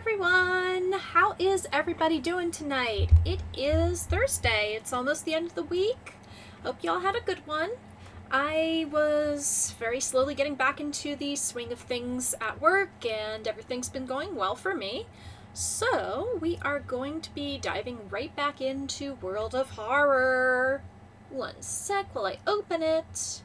everyone! How is everybody doing tonight? It is Thursday. It's almost the end of the week. Hope y'all had a good one. I was very slowly getting back into the swing of things at work, and everything's been going well for me. So, we are going to be diving right back into World of Horror. One sec while I open it.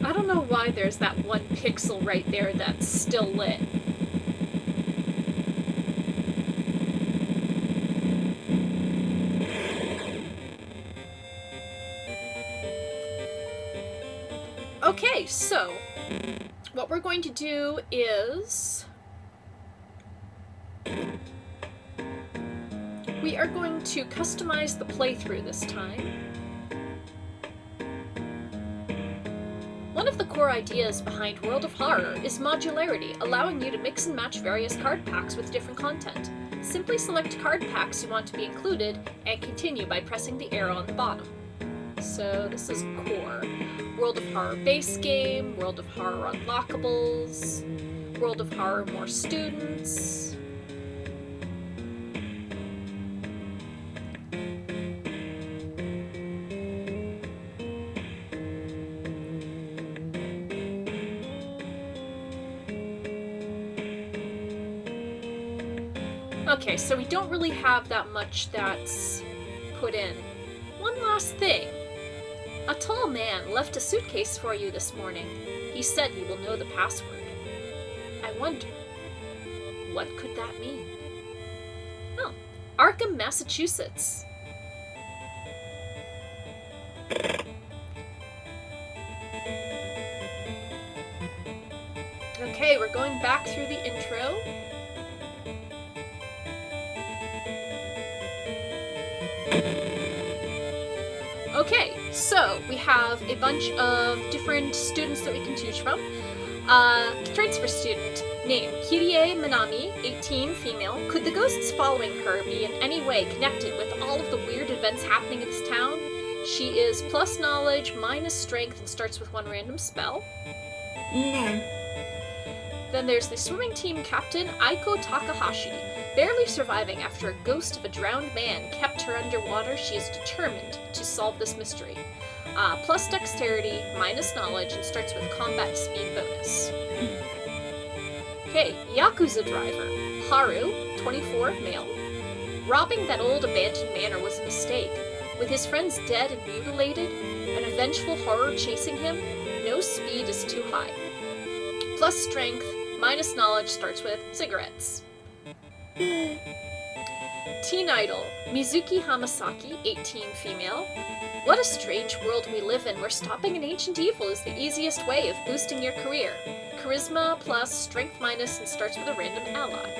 I don't know why there's that one pixel right there that's still lit. Okay, so what we're going to do is we are going to customize the playthrough this time. One of the core ideas behind World of Horror is modularity, allowing you to mix and match various card packs with different content. Simply select card packs you want to be included and continue by pressing the arrow on the bottom. So this is core. World of Horror base game, World of Horror unlockables, World of Horror more students. Okay, so we don't really have that much that's put in. One last thing. A tall man left a suitcase for you this morning. He said you will know the password. I wonder, what could that mean? Oh, Arkham, Massachusetts. Okay, we're going back through the intro. Okay, so we have a bunch of different students that we can choose from. Traits for student. Name, Kirie Minami, 18, female. Could the ghosts following her be in any way connected with all of the weird events happening in this town? She is plus knowledge, minus strength, and starts with one random spell. No. Then there's the swimming team captain, Aiko Takahashi. Barely surviving after a ghost of a drowned man kept her underwater, she is determined to solve this mystery. Plus dexterity, minus knowledge, and starts with combat speed bonus. Okay, Yakuza driver, Haru, 24, male. Robbing that old abandoned manor was a mistake. With his friends dead and mutilated, and a vengeful horror chasing him, no speed is too high. Plus strength, minus knowledge, starts with cigarettes. Teen idol, Mizuki Hamasaki, 18, female. What a strange world we live in where stopping an ancient evil is the easiest way of boosting your career. Charisma plus strength minus and starts with a random ally.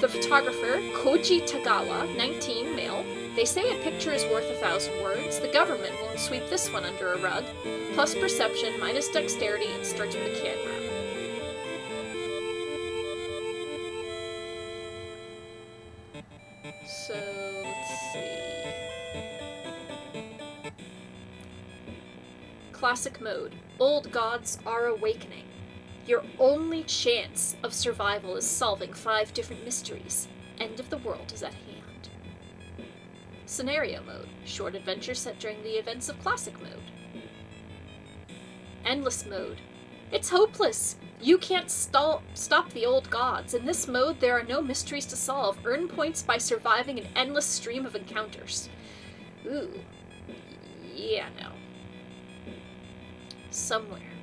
The photographer, Koji Tagawa, 19, male. They say a picture is worth 1,000 words. The government won't sweep this one under a rug. Plus perception, minus dexterity, and starts with a camera. So, let's see. Classic mode. Old gods are awakening. Your only chance of survival is solving 5 different mysteries. End of the world is at hand. Scenario mode. Short adventure set during the events of classic mode. Endless mode. It's hopeless! You can't stop the old gods. In this mode, there are no mysteries to solve. Earn points by surviving an endless stream of encounters. Ooh. Yeah, no. Somewhere,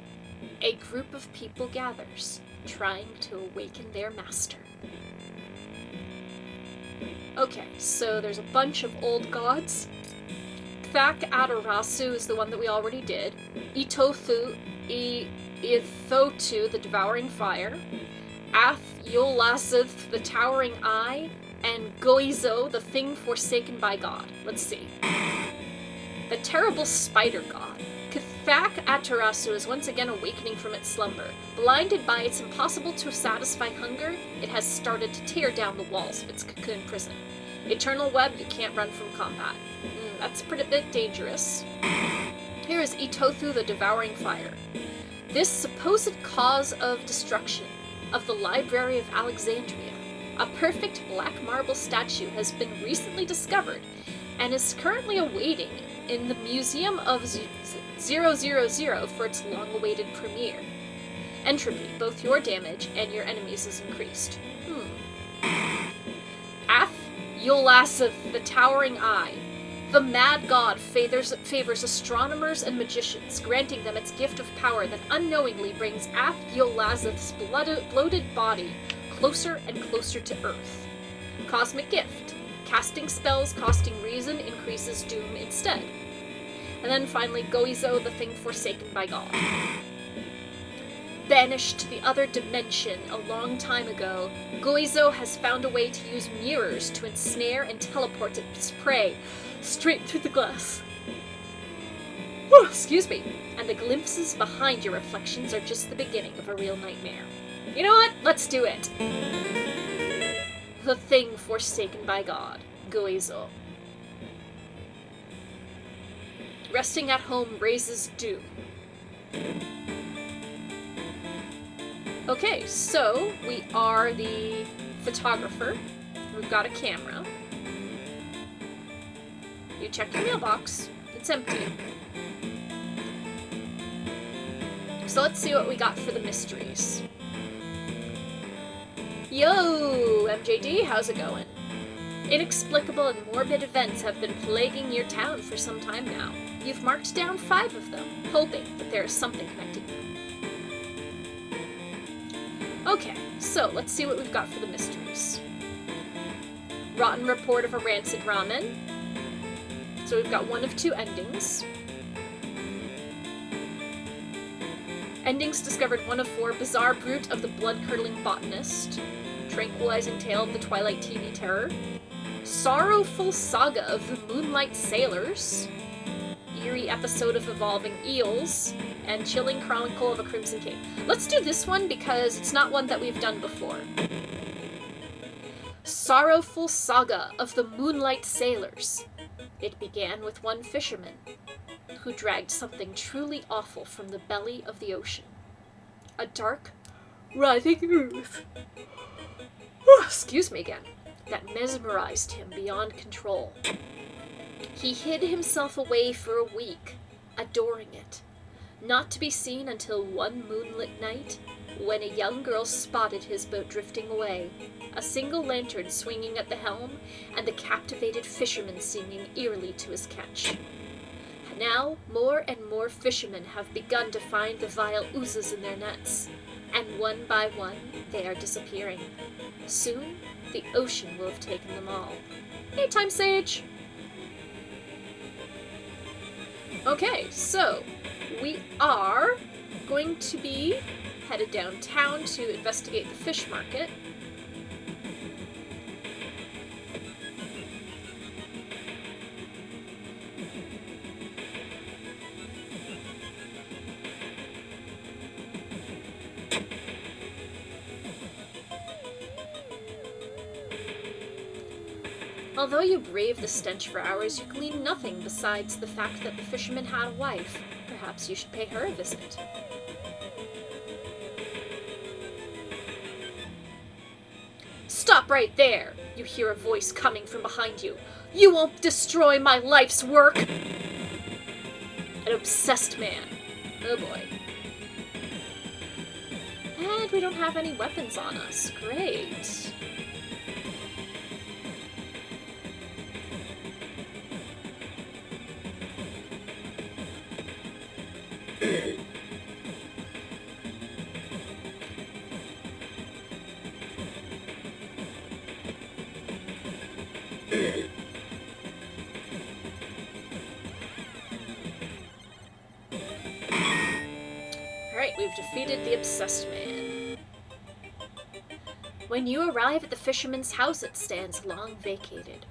a group of people gathers, trying to awaken their master. Okay, so there's a bunch of old gods. Thak Adorasu is the one that we already did. Ithotu, the Devouring Fire. Ath Yolasith, the Towering Eye. And Goizo, the Thing Forsaken by God. Let's see. The terrible spider god. Cathak Atarasu is once again awakening from its slumber. Blinded by its impossible-to-satisfy hunger, it has started to tear down the walls of its cocoon prison. Eternal web, you can't run from combat. That's a pretty bit dangerous. Here is Itothu the Devouring Fire. This supposed cause of destruction of the Library of Alexandria, a perfect black marble statue, has been recently discovered and is currently awaiting in the Museum of 000 for its long-awaited premiere. Entropy, both your damage and your enemies is increased. Ath Yolasov, the Towering Eye. The mad god favors astronomers and magicians, granting them its gift of power that unknowingly brings Ath Yolasov's bloated body closer and closer to Earth. Cosmic gift. Casting spells costing reason increases doom instead. And then finally, Goizo, the thing forsaken by God. Banished to the other dimension a long time ago, Goizo has found a way to use mirrors to ensnare and teleport its prey straight through the glass. Whew, excuse me. And the glimpses behind your reflections are just the beginning of a real nightmare. You know what? Let's do it. The thing forsaken by God, Goizo. Resting at home raises doom. Okay, so we are the photographer. We've got a camera. You check your mailbox. It's empty. So let's see what we got for the mysteries. Yo, MJD, how's it going? Inexplicable and morbid events have been plaguing your town for some time now. You've marked down 5 of them, hoping that there is something connecting them. Okay, so let's see what we've got for the mysteries. Rotten report of a rancid ramen. So we've got 1 of 2 endings. Endings discovered 1 of 4. Bizarre brute of the blood-curdling botanist. Tranquilizing tale of the Twilight TV terror. Sorrowful saga of the Moonlight Sailors. Eerie episode of evolving eels. And chilling chronicle of a Crimson King. Let's do this one because it's not one that we've done before. Sorrowful saga of the Moonlight Sailors. It began with one fisherman who dragged something truly awful from the belly of the ocean. A dark, writhing ooze. Excuse me again. That mesmerized him beyond control. He hid himself away for a week, adoring it, not to be seen until one moonlit night when a young girl spotted his boat drifting away, a single lantern swinging at the helm, and the captivated fisherman singing eerily to his catch. Now, more and more fishermen have begun to find the vile oozes in their nets, and one by one, they are disappearing. Soon, the ocean will have taken them all. Hey, Time Sage! Okay, so, we are going to be headed downtown to investigate the fish market. Although you brave the stench for hours, you glean nothing besides the fact that the fisherman had a wife. Perhaps you should pay her a visit. Stop right there! You hear a voice coming from behind you. You won't destroy my life's work! An obsessed man. Oh boy. And we don't have any weapons on us. Great. Alright, we've defeated the obsessed man. When you arrive at the fisherman's house, it stands long vacated.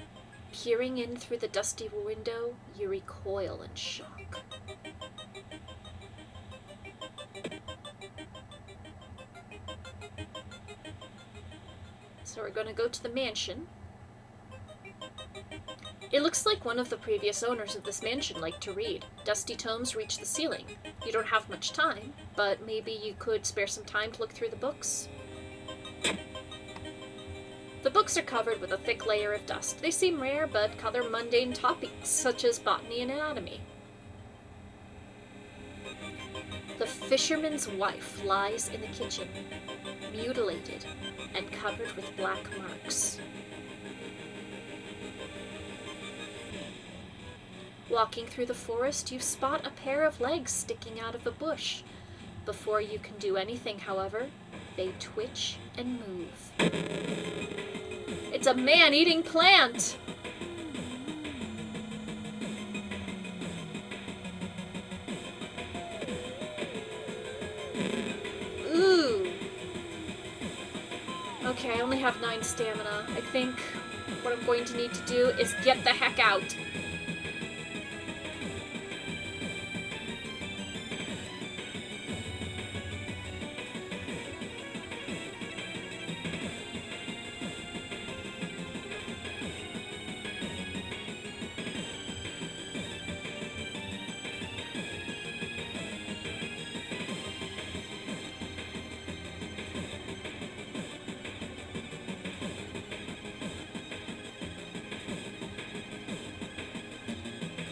Peering in through the dusty window, you recoil in shock. So we're going to go to the mansion. It looks like one of the previous owners of this mansion liked to read. Dusty tomes reach the ceiling. You don't have much time, but maybe you could spare some time to look through the books. The books are covered with a thick layer of dust. They seem rare, but cover mundane topics such as botany and anatomy. The fisherman's wife lies in the kitchen, mutilated and covered with black marks. Walking through the forest, you spot a pair of legs sticking out of a bush. Before you can do anything, however, they twitch and move. It's a man-eating plant! Ooh. Okay, I only have 9 stamina. I think what I'm going to need to do is get the heck out.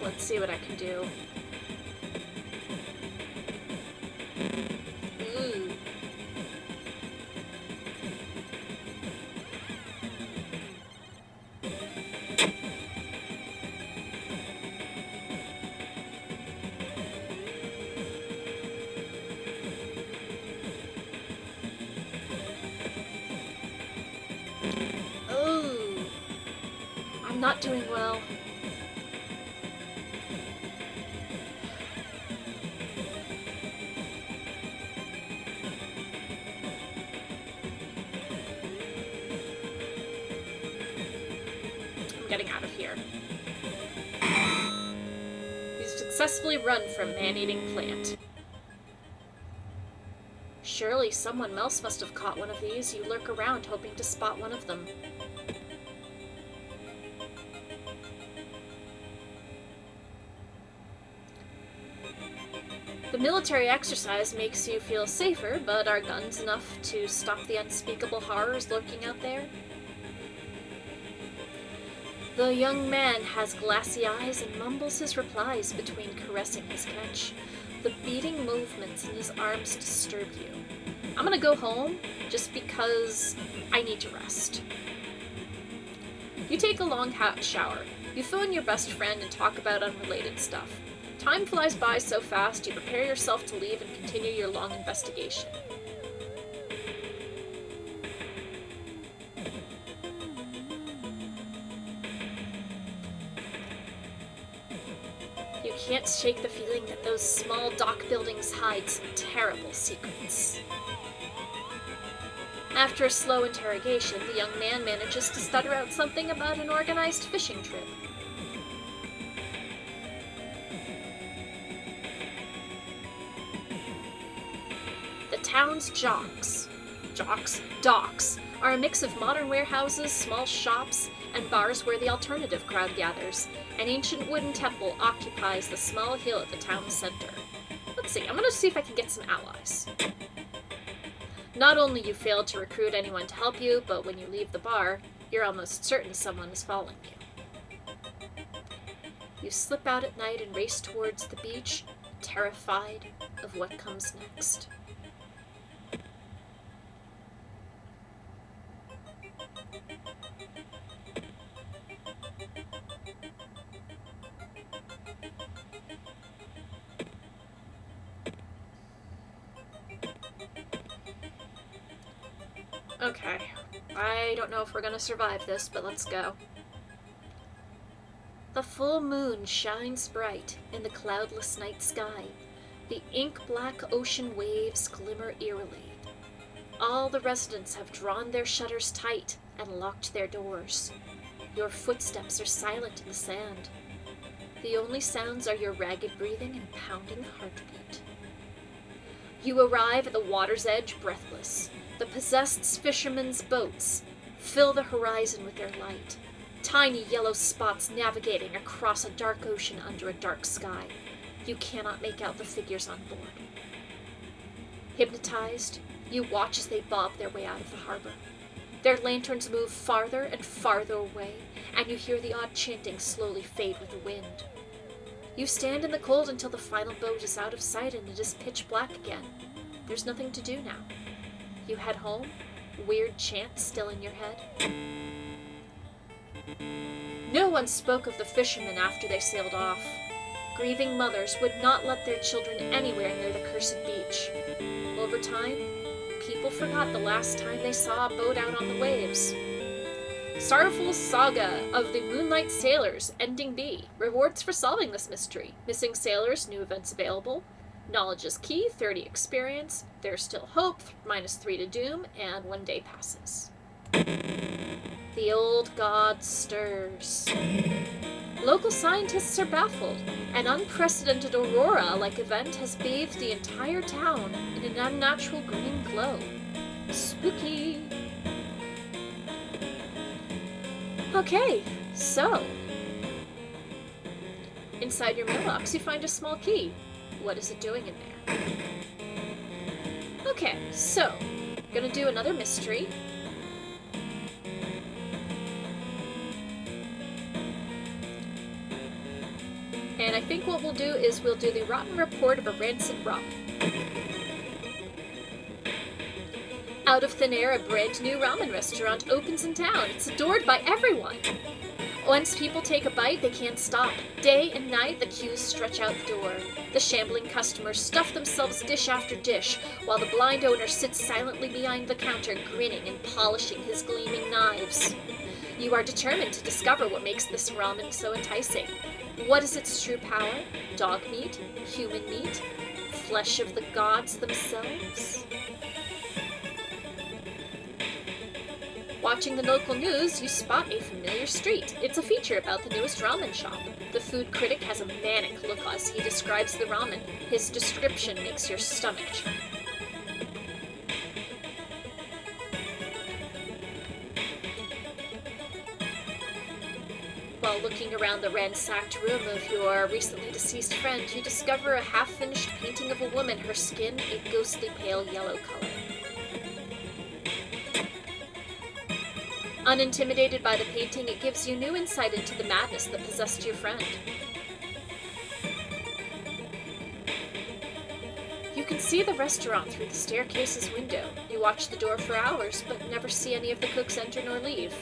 Let's see what I can do. Ooh. Ooh. I'm not doing well. Getting out of here. You've successfully run from man-eating plant. Surely someone else must have caught one of these. You lurk around hoping to spot one of them. The military exercise makes you feel safer, but are guns enough to stop the unspeakable horrors lurking out there? The young man has glassy eyes and mumbles his replies between caressing his catch. The beating movements in his arms disturb you. I'm gonna go home just because I need to rest. You take a long hot shower. You phone your best friend and talk about unrelated stuff. Time flies by so fast, you prepare yourself to leave and continue your long investigation. You can't shake the feeling that those small dock buildings hide some terrible secrets. After a slow interrogation, the young man manages to stutter out something about an organized fishing trip. The town's docks, are a mix of modern warehouses, small shops, and bars where the alternative crowd gathers. An ancient wooden temple occupies the small hill at the town center. Let's see, I'm gonna see if I can get some allies. Not only you failed to recruit anyone to help you, but when you leave the bar, you're almost certain someone is following you. You slip out at night and race towards the beach, terrified of what comes next. Okay, I don't know if we're gonna survive this, but let's go. The full moon shines bright in the cloudless night sky. The ink-black ocean waves glimmer eerily. All the residents have drawn their shutters tight and locked their doors. Your footsteps are silent in the sand. The only sounds are your ragged breathing and pounding heartbeat. You arrive at the water's edge breathless. The possessed fishermen's boats fill the horizon with their light. Tiny yellow spots navigating across a dark ocean under a dark sky. You cannot make out the figures on board. Hypnotized, you watch as they bob their way out of the harbor. Their lanterns move farther and farther away, and you hear the odd chanting slowly fade with the wind. You stand in the cold until the final boat is out of sight and it is pitch black again. There's nothing to do now. You head home, weird chants still in your head. No one spoke of the fishermen after they sailed off. Grieving mothers would not let their children anywhere near the cursed beach. Over time, people forgot the last time they saw a boat out on the waves. Sorrowful Saga of the Moonlight Sailors, Ending B. Rewards for solving this mystery. Missing sailors, new events available. Knowledge is key, 30 experience. There's still hope, -3 to doom, and 1 day passes. The old god stirs. Local scientists are baffled. An unprecedented aurora-like event has bathed the entire town in an unnatural green glow. Spooky. Okay, so inside your mailbox you find a small key. What is it doing in there? Okay, so gonna do another mystery. And I think what we'll do is we'll do the rotten report of a rancid robin. Out of thin air, a brand new ramen restaurant opens in town. It's adored by everyone. Once people take a bite, they can't stop. Day and night, the queues stretch out the door. The shambling customers stuff themselves dish after dish, while the blind owner sits silently behind the counter, grinning and polishing his gleaming knives. You are determined to discover what makes this ramen so enticing. What is its true power? Dog meat? Human meat? Flesh of the gods themselves? Watching the local news, you spot a familiar street. It's a feature about the newest ramen shop. The food critic has a manic look as he describes the ramen. His description makes your stomach churn. While looking around the ransacked room of your recently deceased friend, you discover a half-finished painting of a woman, her skin a ghostly pale yellow color. Unintimidated by the painting, it gives you new insight into the madness that possessed your friend. You can see the restaurant through the staircase's window. You watch the door for hours, but never see any of the cooks enter nor leave.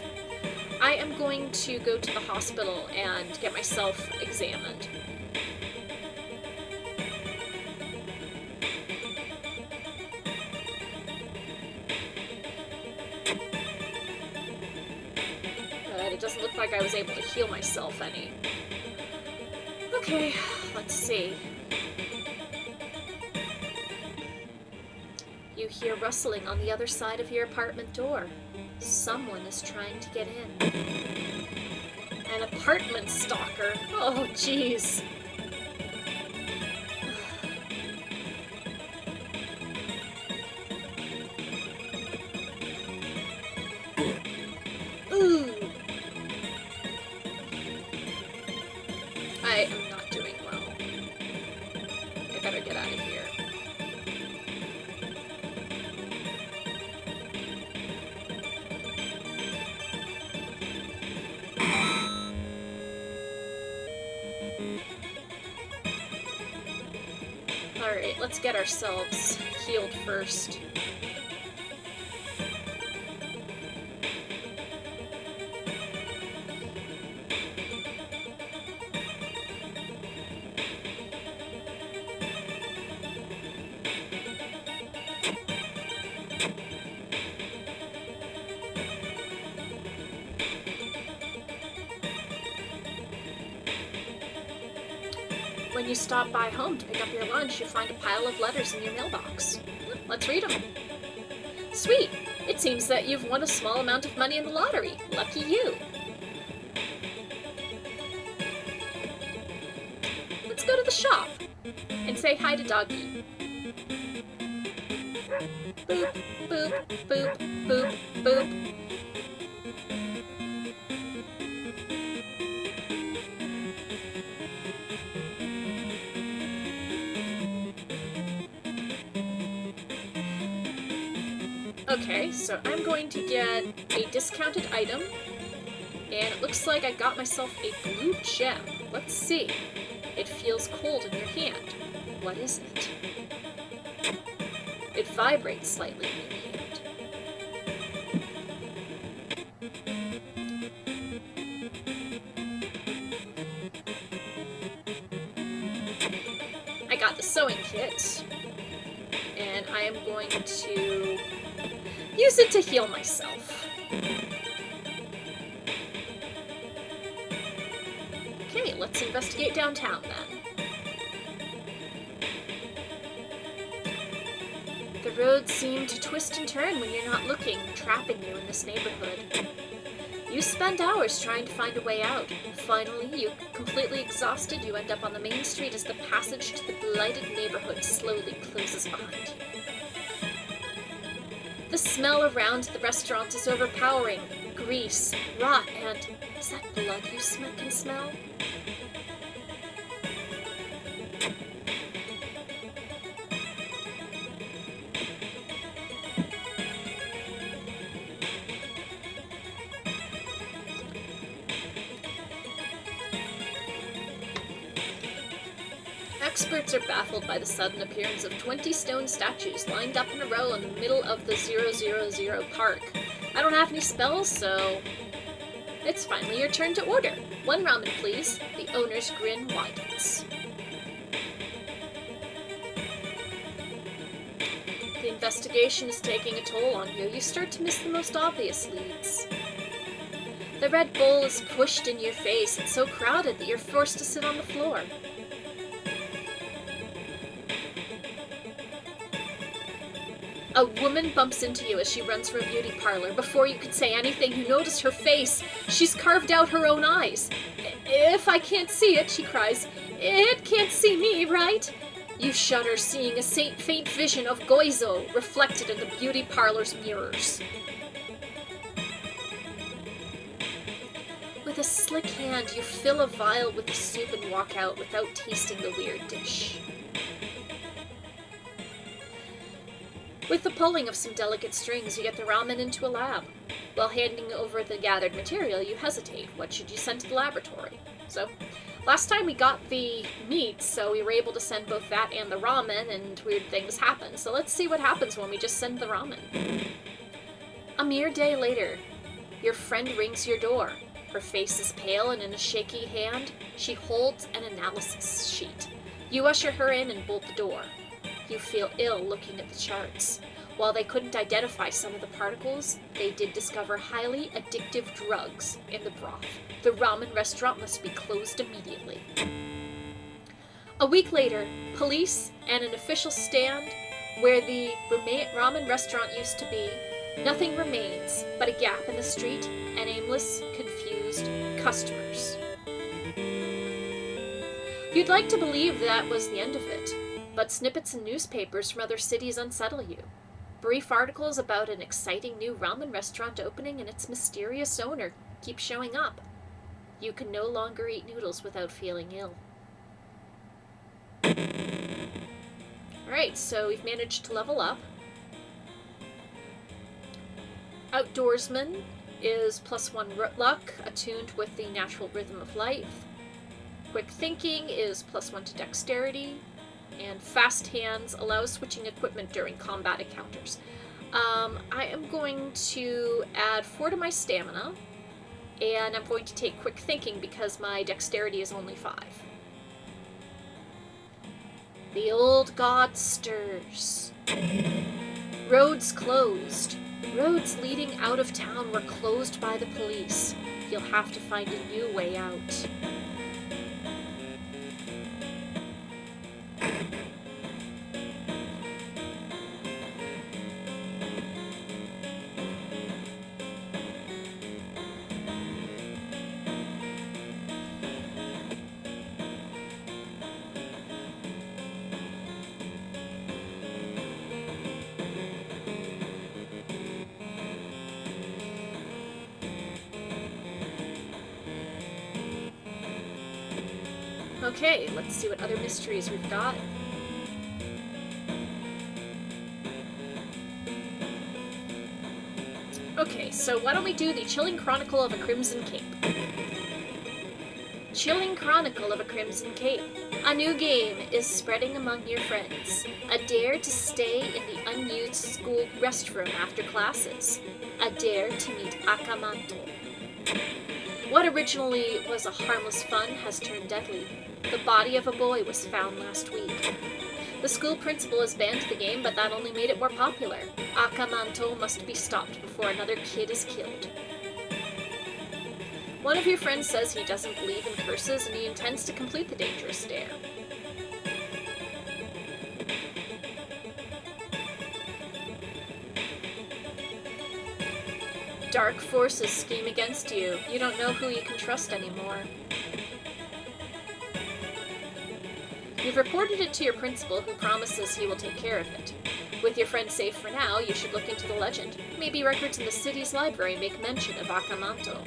I am going to go to the hospital and get myself examined. But it doesn't look like I was able to heal myself any. Okay, let's see. You hear rustling on the other side of your apartment door. Someone is trying to get in. An apartment stalker. Oh, jeez. Ooh. I am not doing well. I better get out of here. Alright, let's get ourselves healed first. When you stop by home to pick up your lunch, you find a pile of letters in your mailbox. Let's read them. Sweet! It seems that you've won a small amount of money in the lottery. Lucky you! shop and say hi to Doggy. Boop, boop, boop, boop, boop. Okay, so I'm going to get a discounted item, and it looks like I got myself a blue gem. Let's see. It feels cold in your hand. What is it? It vibrates slightly in your hand. I got the sewing kit, and I am going to use it to heal myself. Okay, let's investigate downtown then. The roads seem to twist and turn when you're not looking, trapping you in this neighborhood. You spend hours trying to find a way out. Finally, you completely exhausted, you end up on the main street as the passage to the blighted neighborhood slowly closes behind you. The smell around the restaurant is overpowering. Grease, rot, and is that blood you can smell? Experts are baffled by the sudden appearance of 20 stone statues lined up in a row in the middle of the 000 park. I don't have any spells, so it's finally your turn to order. 1 ramen, please. The owner's grin widens. The investigation is taking a toll on you. You start to miss the most obvious leads. The red bowl is pushed in your face. It's so crowded that you're forced to sit on the floor. A woman bumps into you as she runs from a beauty parlor. Before you could say anything, you notice her face. She's carved out her own eyes. If I can't see it, she cries, it can't see me, right? You shudder, seeing a faint vision of Goizo reflected in the beauty parlor's mirrors. With a slick hand, you fill a vial with the soup and walk out without tasting the weird dish. With the pulling of some delicate strings, you get the ramen into a lab. While handing over the gathered material, you hesitate. What should you send to the laboratory? So, last time we got the meat, so we were able to send both that and the ramen, and weird things happen. So let's see what happens when we just send the ramen. A mere day later, your friend rings your door. Her face is pale, and in a shaky hand, she holds an analysis sheet. You usher her in and bolt the door. You feel ill looking at the charts. While they couldn't identify some of the particles, they did discover highly addictive drugs in the broth. The ramen restaurant must be closed immediately. A week later, police and an official stand where the ramen restaurant used to be. Nothing remains but a gap in the street and aimless, confused customers. You'd like to believe that was the end of it. But snippets in newspapers from other cities unsettle you. Brief articles about an exciting new ramen restaurant opening and its mysterious owner keep showing up. You can no longer eat noodles without feeling ill. Alright, so we've managed to level up. Outdoorsman is +1 luck, attuned with the natural rhythm of life. Quick thinking is +1 to dexterity. And fast hands allows switching equipment during combat encounters. I am going to add 4 to my stamina, and I'm going to take quick thinking because my dexterity is only 5. The old god stirs. Roads closed. Roads leading out of town were closed by the police. You'll have to find a new way out. Okay, let's see what other mysteries we've got. Okay, so why don't we do the Chilling Chronicle of a Crimson Cape? Chilling Chronicle of a Crimson Cape. A new game is spreading among your friends. A dare to stay in the unused school restroom after classes. A dare to meet Akamanto. What originally was a harmless fun has turned deadly. The body of a boy was found last week. The school principal has banned the game, but that only made it more popular. Akamanto must be stopped before another kid is killed. One of your friends says he doesn't believe in curses and he intends to complete the dangerous dare. Dark forces scheme against you. You don't know who you can trust anymore. You've reported it to your principal, who promises he will take care of it. With your friend safe for now, you should look into the legend. Maybe records in the city's library make mention of Akamanto.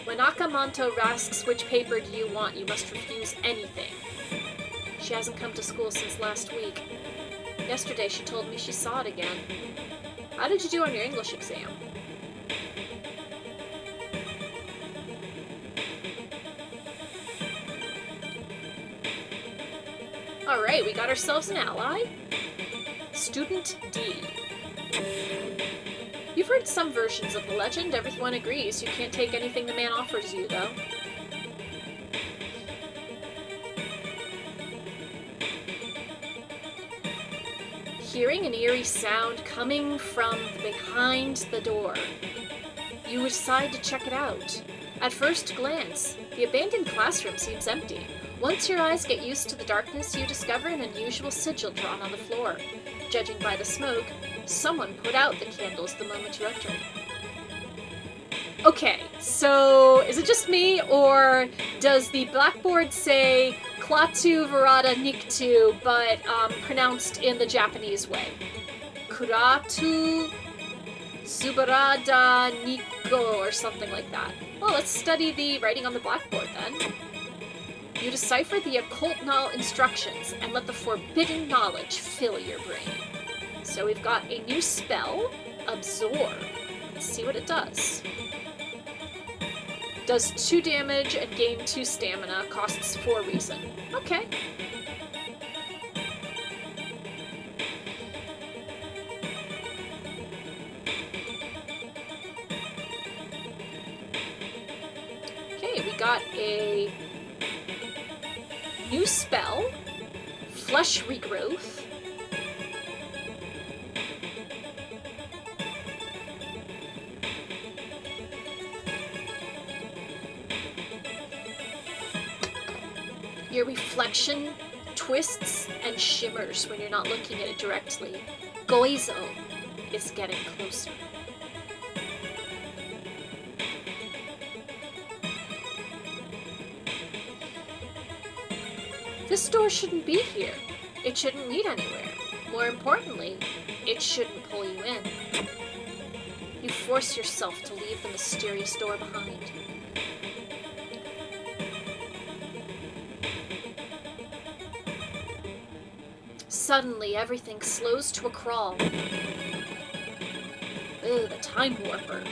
When Akamanto asks which paper do you want, you must refuse anything. She hasn't come to school since last week. Yesterday she told me she saw it again. How did you do on your English exam? Alright, we got ourselves an ally. Student D. You've heard some versions of the legend. Everyone agrees you can't take anything the man offers you, though. Hearing an eerie sound coming from behind the door, you decide to check it out. At first glance, the abandoned classroom seems empty. Once your eyes get used to the darkness, you discover an unusual sigil drawn on the floor. Judging by the smoke, someone put out the candles the moment you entered. Okay, so is it just me, or does the blackboard say Klaatu Verada Niktu, but pronounced in the Japanese way? Kuratu Subarada Niko, or something like that. Well, let's study the writing on the blackboard then. You decipher the occult instructions and let the forbidden knowledge fill your brain. So we've got a new spell, Absorb. Let's see what it does. Does 2 damage and gain 2 stamina, costs 4 reason. Okay. Okay, we got a new spell, Flesh Regrowth. Your reflection twists and shimmers when you're not looking at it directly. Goizo is getting closer. This door shouldn't be here. It shouldn't lead anywhere. More importantly, it shouldn't pull you in. You force yourself to leave the mysterious door behind. Suddenly, everything slows to a crawl. Ugh, the Time Warper.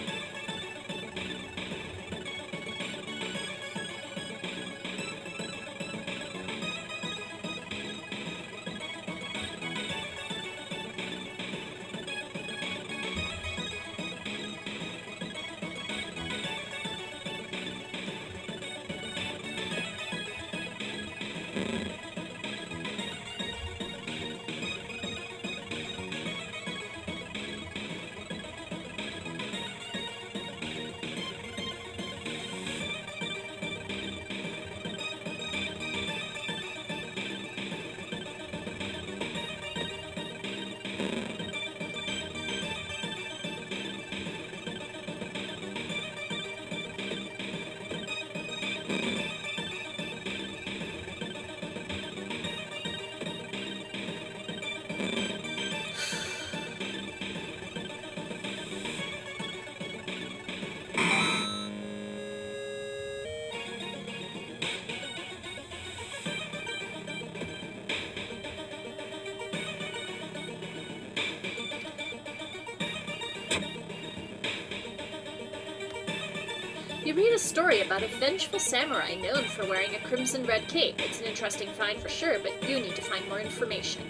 You read a story about a vengeful samurai known for wearing a crimson-red cape. It's an interesting find for sure, but you need to find more information.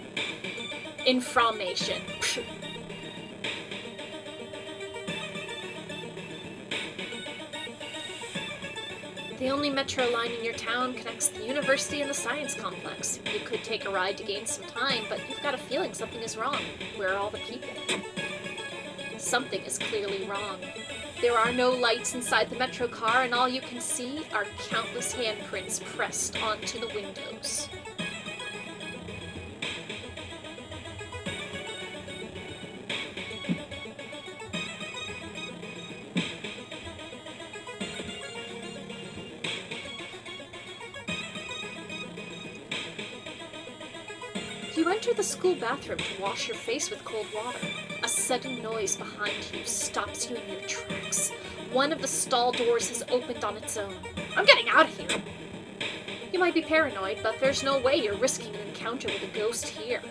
Information. The only metro line in your town connects the university and the science complex. You could take a ride to gain some time, but you've got a feeling something is wrong. Where are all the people? Something is clearly wrong. There are no lights inside the metro car, and all you can see are countless handprints pressed onto the windows. You enter the school bathroom to wash your face with cold water. A sudden noise behind you stops you in your tracks. One of the stall doors has opened on its own. I'm getting out of here! You might be paranoid, but there's no way you're risking an encounter with a ghost here.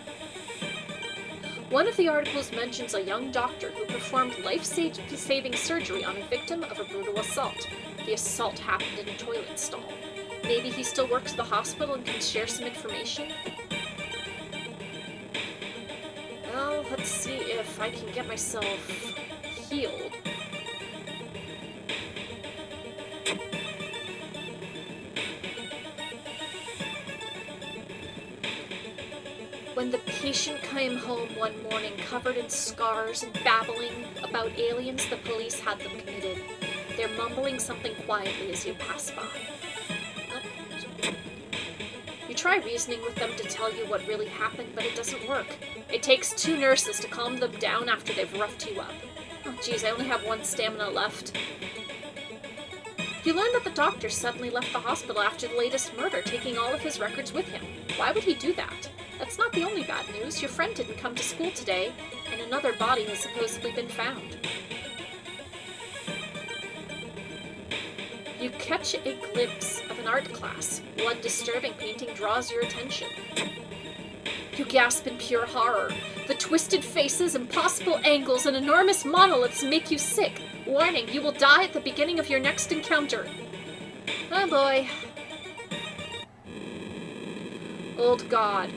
One of the articles mentions a young doctor who performed life-saving surgery on a victim of a brutal assault. The assault happened in a toilet stall. Maybe he still works at the hospital and can share some information? Well, let's see if I can get myself healed. When the patient came home one morning covered in scars and babbling about aliens the police had them committed, they're mumbling something quietly as you pass by. You try reasoning with them to tell you what really happened, but it doesn't work. It takes 2 nurses to calm them down after they've roughed you up. Oh geez, I only have 1 stamina left. You learn that the doctor suddenly left the hospital after the latest murder, taking all of his records with him. Why would he do that? That's not the only bad news. Your friend didn't come to school today, and another body has supposedly been found. You catch a glimpse of an art class. One disturbing painting draws your attention. You gasp in pure horror. The twisted faces, impossible angles, and enormous monoliths make you sick. Warning, you will die at the beginning of your next encounter. Oh boy. Old God.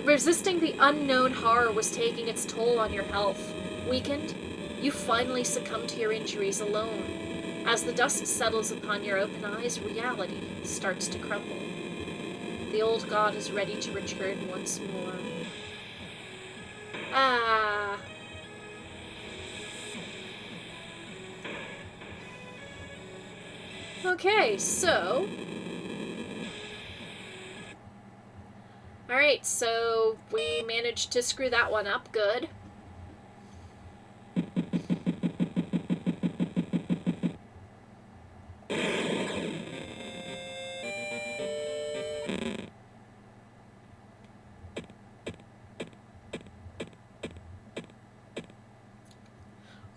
Resisting the unknown horror was taking its toll on your health. Weakened, you finally succumb to your injuries alone. As the dust settles upon your open eyes, reality starts to crumble. The old god is ready to return once more. Ah. Okay, so... Alright, so we managed to screw that one up. Good.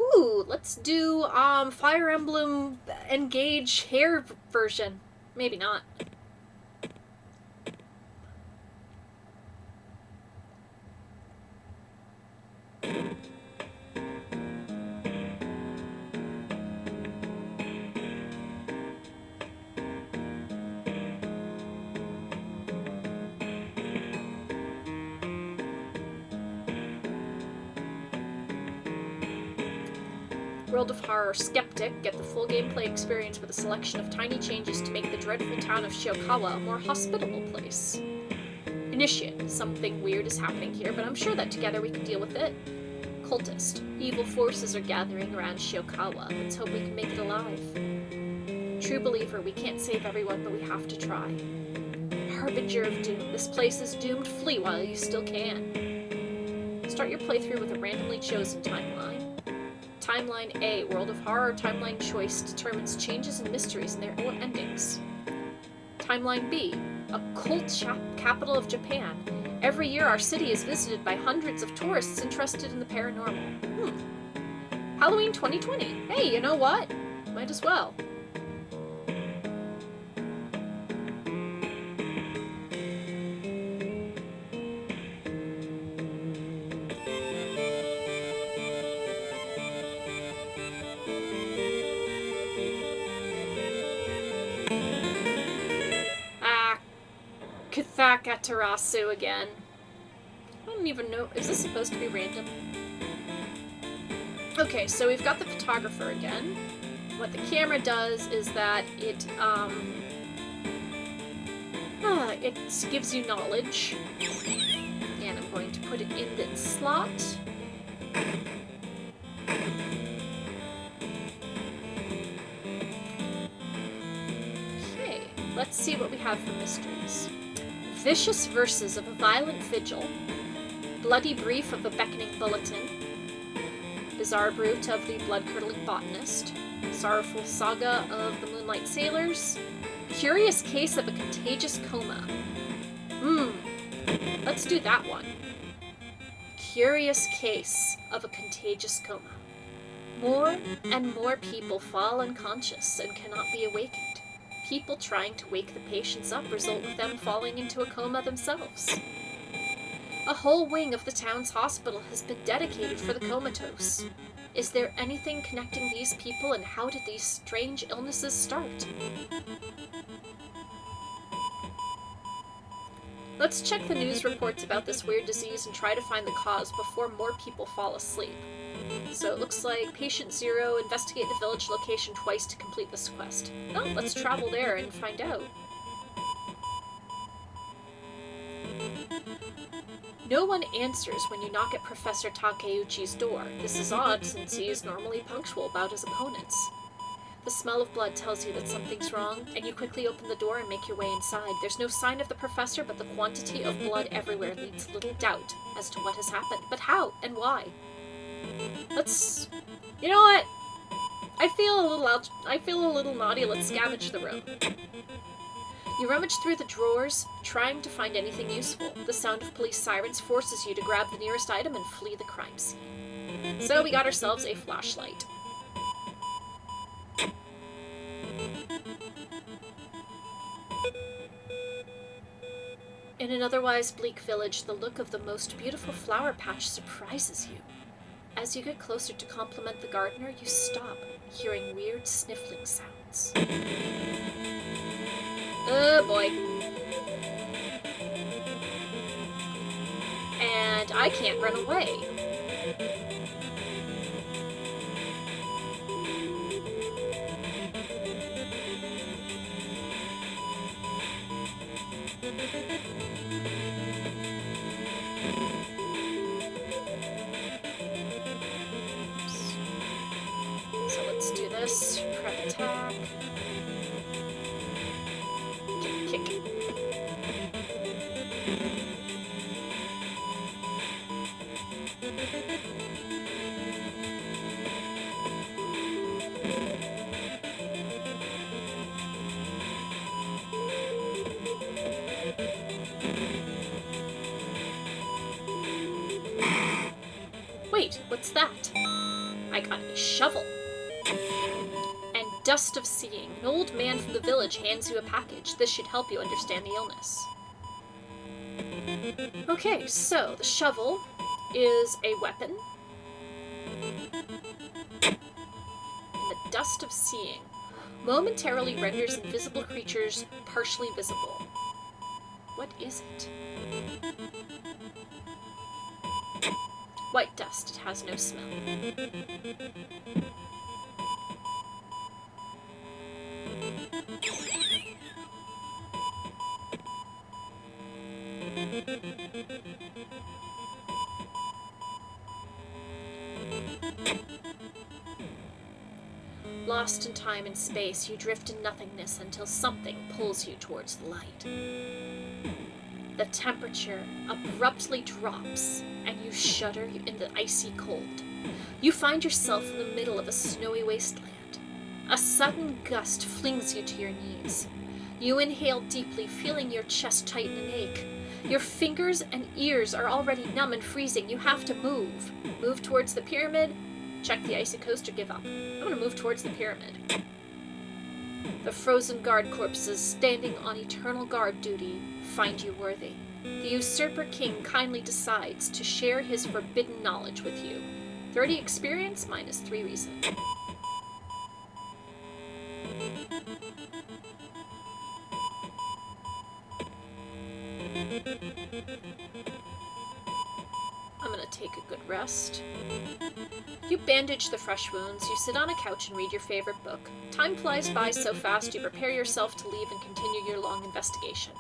Ooh, let's do Fire Emblem Engage hair version. Maybe not. World of Horror Skeptic, get the full gameplay experience with a selection of tiny changes to make the dreadful town of Shiokawa a more hospitable place. Initiate, something weird is happening here, but I'm sure that together we can deal with it. Cultist, evil forces are gathering around Shiokawa. Let's hope we can make it alive. True believer, we can't save everyone, but we have to try. Harbinger of Doom, this place is doomed. Flee while you still can. Start your playthrough with a randomly chosen timeline. Timeline A, World of Horror timeline choice determines changes and mysteries and their endings. Timeline B, occult capital of Japan. Every year our city is visited by hundreds of tourists interested in the paranormal. Halloween 2020. Hey, you know what? Might as well. back at Tarasu again. I don't even know. Is this supposed to be random? Okay, so we've got the photographer again. What the camera does is that it gives you knowledge. And I'm going to put it in the slot. Okay, let's see what we have for mysteries. Vicious verses of a violent vigil. Bloody brief of a beckoning bulletin. Bizarre brute of the blood-curdling botanist. Sorrowful saga of the moonlight sailors. Curious case of a contagious coma. Let's do that one. Curious case of a contagious coma. More and more people fall unconscious and cannot be awakened. People trying to wake the patients up result with them falling into a coma themselves. A whole wing of the town's hospital has been dedicated for the comatose. Is there anything connecting these people, and how did these strange illnesses start? Let's check the news reports about this weird disease and try to find the cause before more people fall asleep. So it looks like Patient Zero, investigate the village location twice to complete this quest. Oh, let's travel there and find out. No one answers when you knock at Professor Takeuchi's door. This is odd, since he is normally punctual about his opponents. The smell of blood tells you that something's wrong, and you quickly open the door and make your way inside. There's no sign of the professor, but the quantity of blood everywhere leaves little doubt as to what has happened. But how and why? Let's... You know what? I feel a little naughty. Let's scavenge the room. You rummage through the drawers, trying to find anything useful. The sound of police sirens forces you to grab the nearest item and flee the crime scene. So we got ourselves a flashlight. In an otherwise bleak village, the look of the most beautiful flower patch surprises you. As you get closer to compliment the gardener, you stop, hearing weird sniffling sounds. Oh boy. And I can't run away. So let's do this. Prep attack. Kick. Wait, what's that? I got a shovel. And Dust of Seeing. An old man from the village hands you a package. This should help you understand the illness. Okay, so the shovel is a weapon. And the Dust of Seeing momentarily renders invisible creatures partially visible. What is it? White dust. It has no smell. Lost in time and space, you drift in nothingness until something pulls you towards the light. The temperature abruptly drops, and you shudder in the icy cold. You find yourself in the middle of a snowy wasteland. A sudden gust flings you to your knees. You inhale deeply, feeling your chest tighten and ache. Your fingers and ears are already numb and freezing. You have to move. Move towards the pyramid. Check the icy coast or give up. I'm going to move towards the pyramid. The frozen guard corpses standing on eternal guard duty find you worthy. The usurper king kindly decides to share his forbidden knowledge with you. 30 experience minus 3 reason. I'm gonna take a good rest. You bandage the fresh wounds, you sit on a couch and read your favorite book. Time flies by so fast you prepare yourself to leave and continue your long investigation.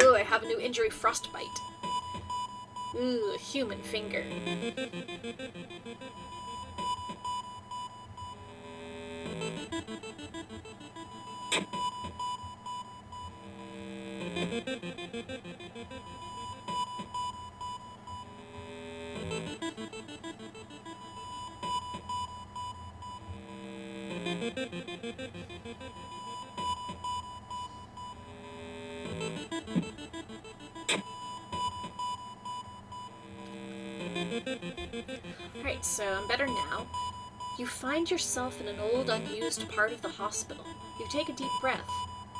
Ooh, I have a new injury, frostbite. Ooh, human finger. Alright, so I'm better now. You find yourself in an old, unused part of the hospital. You take a deep breath.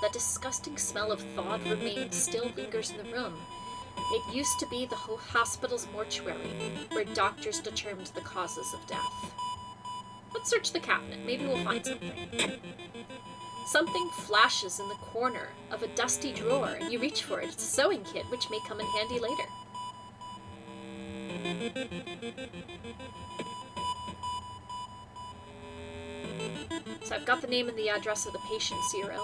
That disgusting smell of thawed remains still lingers in the room. It used to be the hospital's mortuary, where doctors determined the causes of death. Let's search the cabinet. Maybe we'll find something. Something flashes in the corner of a dusty drawer, and you reach for it. It's a sewing kit, which may come in handy later. So I've got the name and the address of the patient, Zero.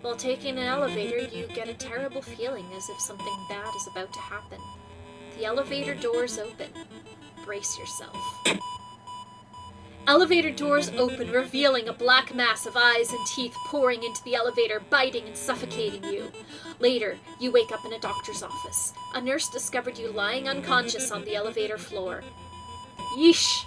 While taking an elevator, you get a terrible feeling as if something bad is about to happen. The elevator doors open. Brace yourself. Elevator doors open, revealing a black mass of eyes and teeth pouring into the elevator, biting and suffocating you. Later, you wake up in a doctor's office. A nurse discovered you lying unconscious on the elevator floor. Yeesh!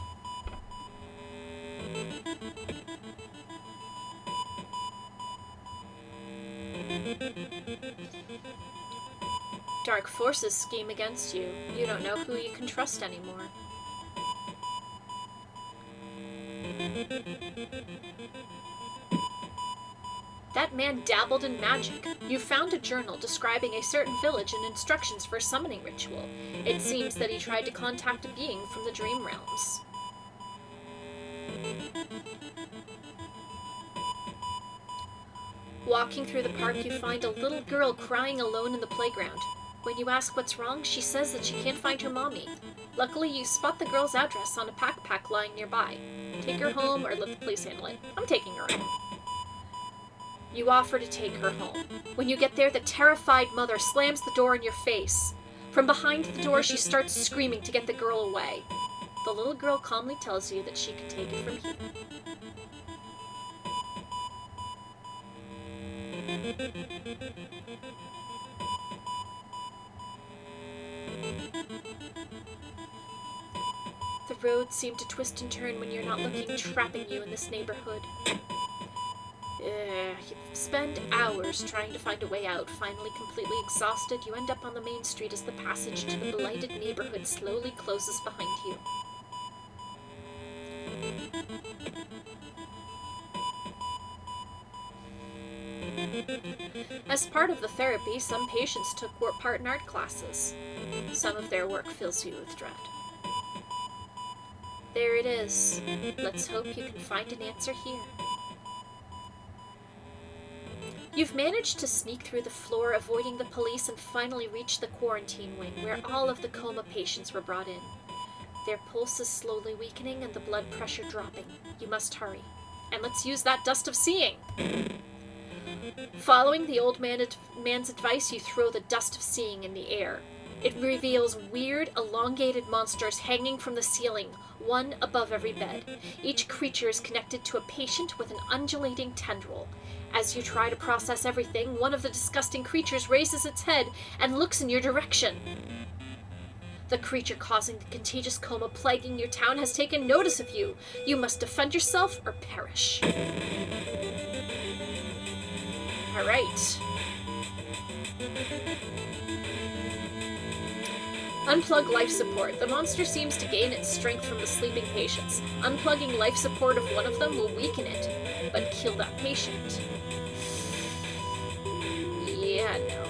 Dark forces scheme against you. You don't know who you can trust anymore. That man dabbled in magic. You found a journal describing a certain village and instructions for a summoning ritual. It seems that he tried to contact a being from the dream realms. Walking through the park, you find a little girl crying alone in the playground. When you ask what's wrong, she says that she can't find her mommy. Luckily, you spot the girl's address on a backpack lying nearby. Take her home or let the police handle it. I'm taking her home. You offer to take her home. When you get there, the terrified mother slams the door in your face. From behind the door, she starts screaming to get the girl away. The little girl calmly tells you that she can take it from here. The roads seem to twist and turn when you're not looking, trapping you in this neighborhood. You spend hours trying to find a way out. Finally completely exhausted, you end up on the main street as the passage to the blighted neighborhood slowly closes behind you. As part of the therapy, some patients took part in art classes. Some of their work fills you with dread. There it is. Let's hope you can find an answer here. You've managed to sneak through the floor, avoiding the police, and finally reach the quarantine wing, where all of the coma patients were brought in. Their pulse is slowly weakening and the blood pressure dropping. You must hurry. And let's use that dust of seeing! Following the old man's advice, you throw the dust of seeing in the air. It reveals weird, elongated monsters hanging from the ceiling, one above every bed. Each creature is connected to a patient with an undulating tendril. As you try to process everything, one of the disgusting creatures raises its head and looks in your direction. The creature causing the contagious coma plaguing your town has taken notice of you. You must defend yourself or perish. Alright. Unplug life support. The monster seems to gain its strength from the sleeping patients. Unplugging life support of one of them will weaken it, but kill that patient. Yeah, no.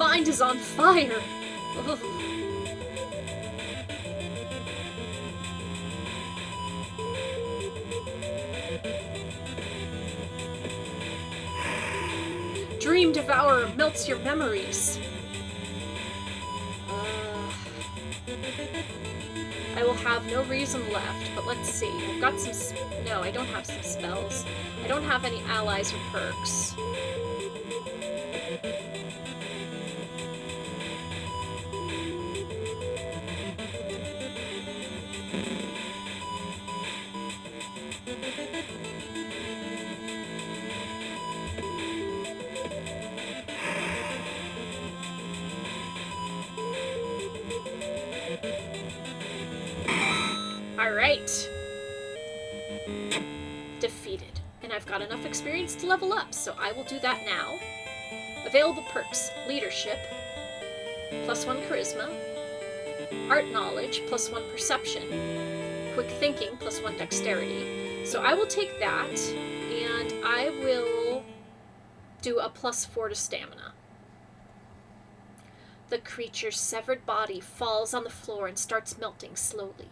mind is on fire! Ugh. Dream Devourer melts your memories. I will have no reason left, but let's see. I've got some... No, I don't have some spells. I don't have any allies or perks. Alright. Defeated. And I've got enough experience to level up, so I will do that now. Available perks. Leadership. +1 charisma. Art knowledge. +1 perception. Quick thinking. +1 dexterity. So I will take that, and I will do a +4 to stamina. The creature's severed body falls on the floor and starts melting slowly.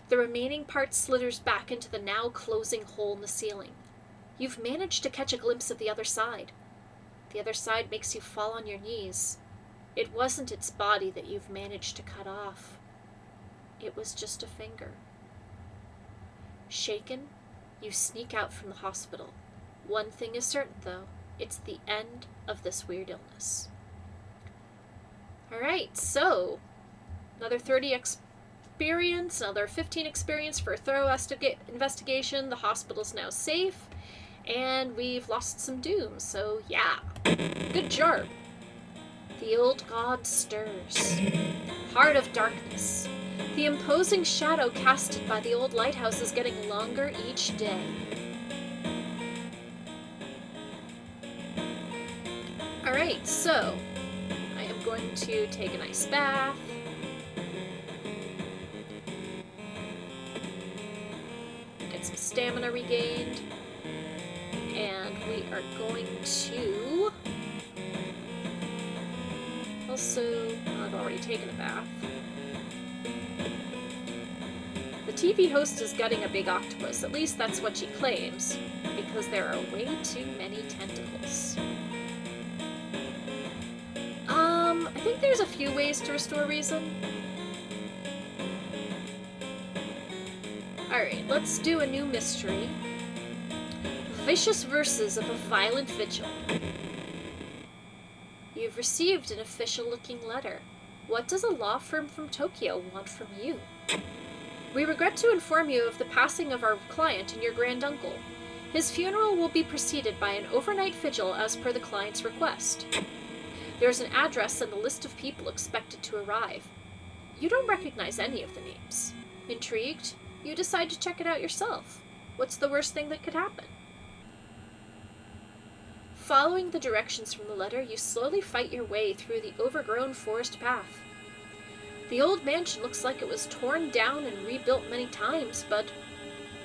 The remaining part slithers back into the now closing hole in the ceiling. You've managed to catch a glimpse of the other side. The other side makes you fall on your knees. It wasn't its body that you've managed to cut off. It was just a finger. Shaken, you sneak out from the hospital. One thing is certain, though. It's the end of this weird illness. Alright, so another 30 experience, another 15 experience for a thorough investigation. The hospital's now safe, and we've lost some doom, so yeah. Good job. The old god stirs. Heart of darkness. The imposing shadow casted by the old lighthouse is getting longer each day. Alright, so I am going to take an ice bath. Get some stamina regained. And we are going to... Also, I've already taken a bath. The TV host is gutting a big octopus. At least that's what she claims, because there are way too many tentacles. I think there's a few ways to restore reason. Alright, let's do a new mystery. Vicious Verses of a Violent Vigil. You've received an official-looking letter. What does a law firm from Tokyo want from you? We regret to inform you of the passing of our client and your granduncle. His funeral will be preceded by an overnight vigil as per the client's request. There's an address and a list of people expected to arrive. You don't recognize any of the names. Intrigued? You decide to check it out yourself. What's the worst thing that could happen? Following the directions from the letter, you slowly fight your way through the overgrown forest path. The old mansion looks like it was torn down and rebuilt many times, but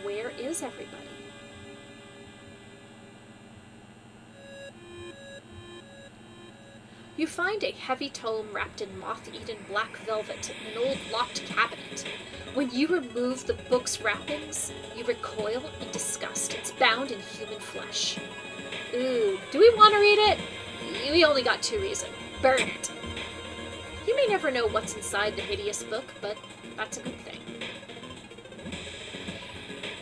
where is everybody? You find a heavy tome wrapped in moth-eaten black velvet in an old locked cabinet. When you remove the book's wrappings, you recoil in disgust. It's bound in human flesh. Ooh, do we want to read it? We only got 2 reasons. Burn it. You may never know what's inside the hideous book, but that's a good thing.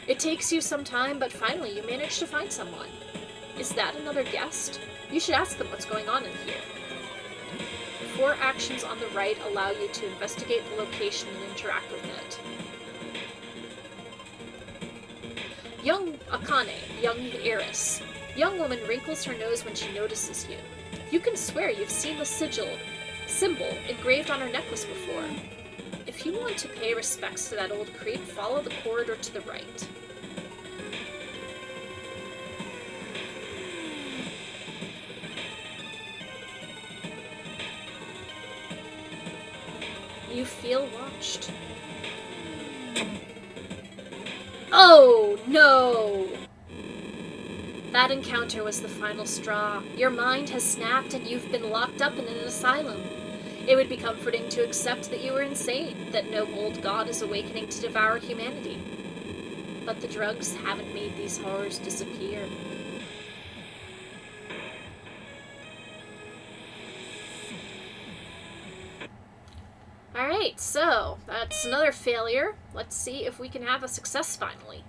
It takes you some time, but finally you manage to find someone. Is that another guest? You should ask them what's going on in here. The 4 actions on the right allow you to investigate the location and interact with it. Young Akane, young heiress. Young woman wrinkles her nose when she notices you. You can swear you've seen the symbol engraved on her necklace before. If you want to pay respects to that old creep, follow the corridor to the right. You feel watched. Oh, no! That encounter was the final straw. Your mind has snapped and you've been locked up in an asylum. It would be comforting to accept that you were insane, that no old god is awakening to devour humanity. But the drugs haven't made these horrors disappear. Alright, so that's another failure. Let's see if we can have a success finally.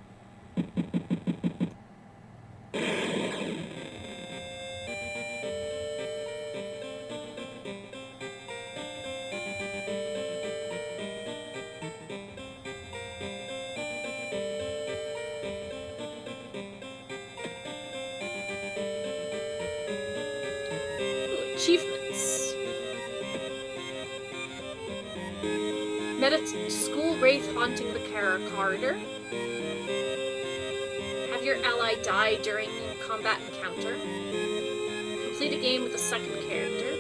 Achievements. Met a school wraith haunting the Kara corridor. Have your ally die during a combat encounter. Complete a game with a second character.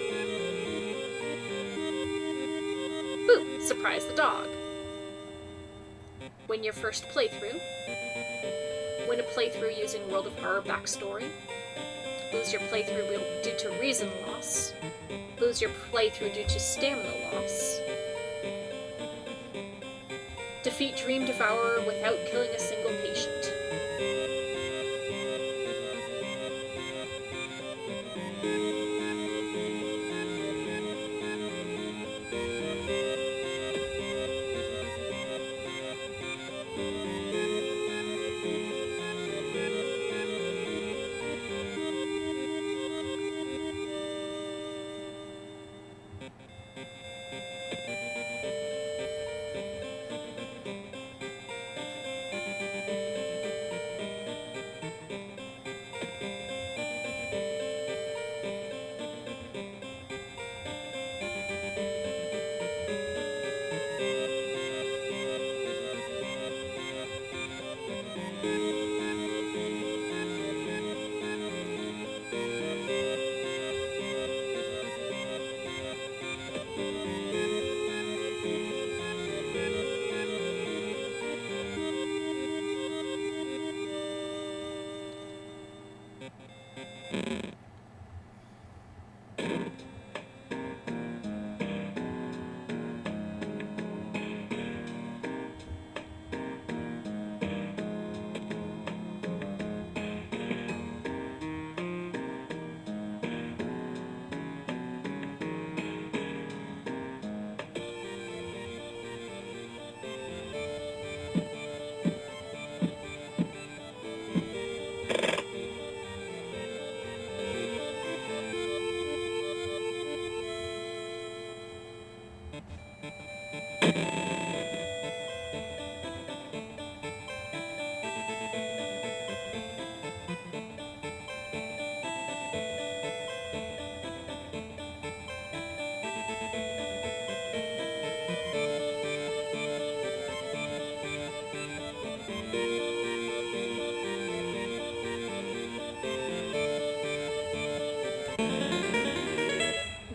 Boop! Surprise the dog. Win your first playthrough. Win a playthrough using World of Horror backstory. Lose your playthrough due to reason loss. Lose your playthrough due to stamina loss. Defeat Dream Devourer without killing a single patient.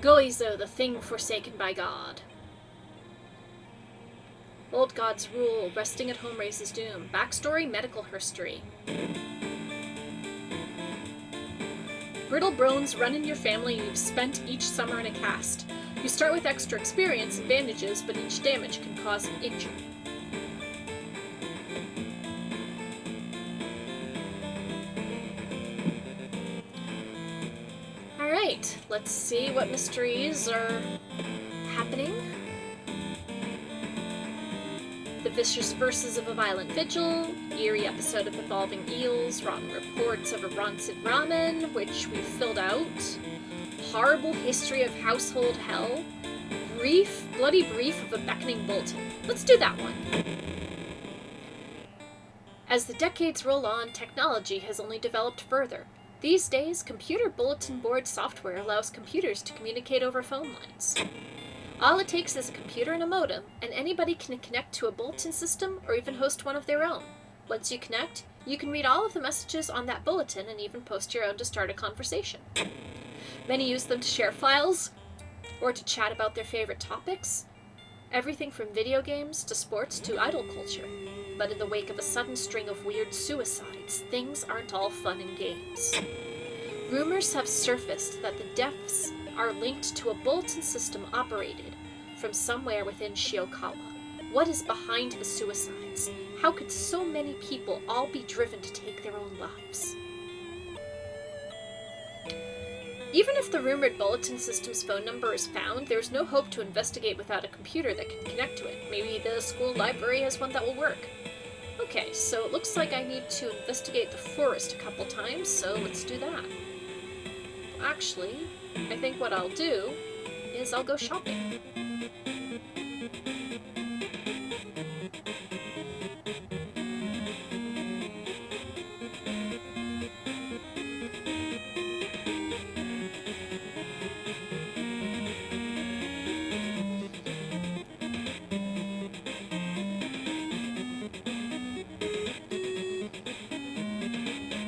Goizo, the thing forsaken by God. Old God's rule, resting at home raises doom. Backstory, medical history. Brittle bones run in your family and you've spent each summer in a cast. You start with extra experience and bandages, but each damage can cause an injury. Alright, let's see what mysteries are happening. The vicious verses of a violent vigil, eerie episode of evolving eels, rotten reports of a rancid ramen, which we've filled out, horrible history of household hell, bloody brief of a beckoning bulletin. Let's do that one. As the decades roll on, technology has only developed further. These days, computer bulletin board software allows computers to communicate over phone lines. All it takes is a computer and a modem, and anybody can connect to a bulletin system or even host one of their own. Once you connect, you can read all of the messages on that bulletin and even post your own to start a conversation. Many use them to share files or to chat about their favorite topics, everything from video games to sports to idol culture. But in the wake of a sudden string of weird suicides, things aren't all fun and games. Rumors have surfaced that the deaths are linked to a Bulletin system operated from somewhere within Shiokawa. What is behind the suicides? How could so many people all be driven to take their own lives? Even if the rumored Bulletin system's phone number is found, there's no hope to investigate without a computer that can connect to it. Maybe the school library has one that will work. Okay, so it looks like I need to investigate the forest a couple times, so let's do that. Actually, I think what I'll do is I'll go shopping.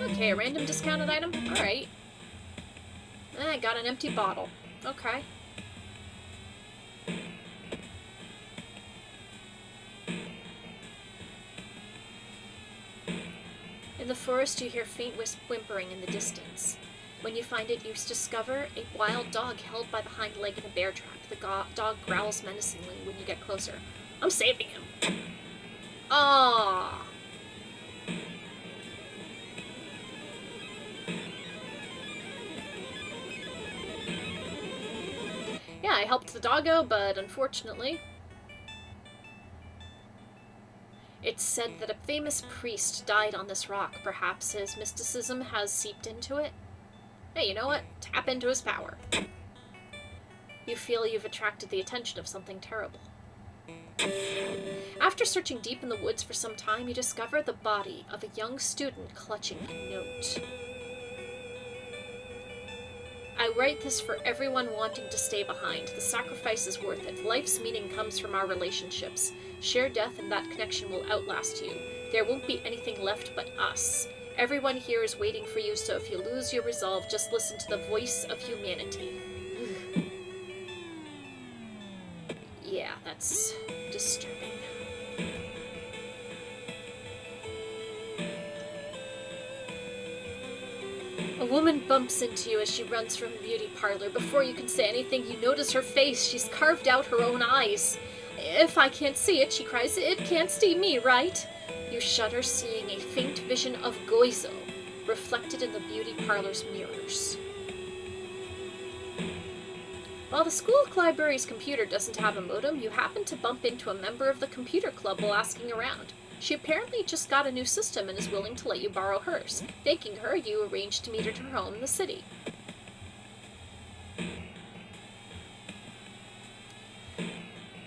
Okay, a random discounted item? Alright. I got an empty bottle. Okay. In the forest, you hear faint whimpering in the distance. When you find it, you discover a wild dog held by the hind leg in a bear trap. The dog growls menacingly when you get closer. I'm saving him. Ah. Yeah, I helped the doggo, but unfortunately... It's said that a famous priest died on this rock. Perhaps his mysticism has seeped into it? Hey, you know what? Tap into his power. You feel you've attracted the attention of something terrible. After searching deep in the woods for some time, you discover the body of a young student clutching a note. I write this for everyone wanting to stay behind. The sacrifice is worth it. Life's meaning comes from our relationships. Share death and that connection will outlast you. There won't be anything left but us. Everyone here is waiting for you, so if you lose your resolve, just listen to the voice of humanity. Yeah, that's disturbing. A woman bumps into you as she runs from a beauty parlor. Before you can say anything, you notice her face. She's carved out her own eyes. If I can't see it, she cries, it can't see me, right? You shudder, seeing a faint vision of Goizo reflected in the beauty parlor's mirrors. While the school library's computer doesn't have a modem, you happen to bump into a member of the computer club while asking around. She apparently just got a new system and is willing to let you borrow hers. Thanking her, you arrange to meet at her home in the city.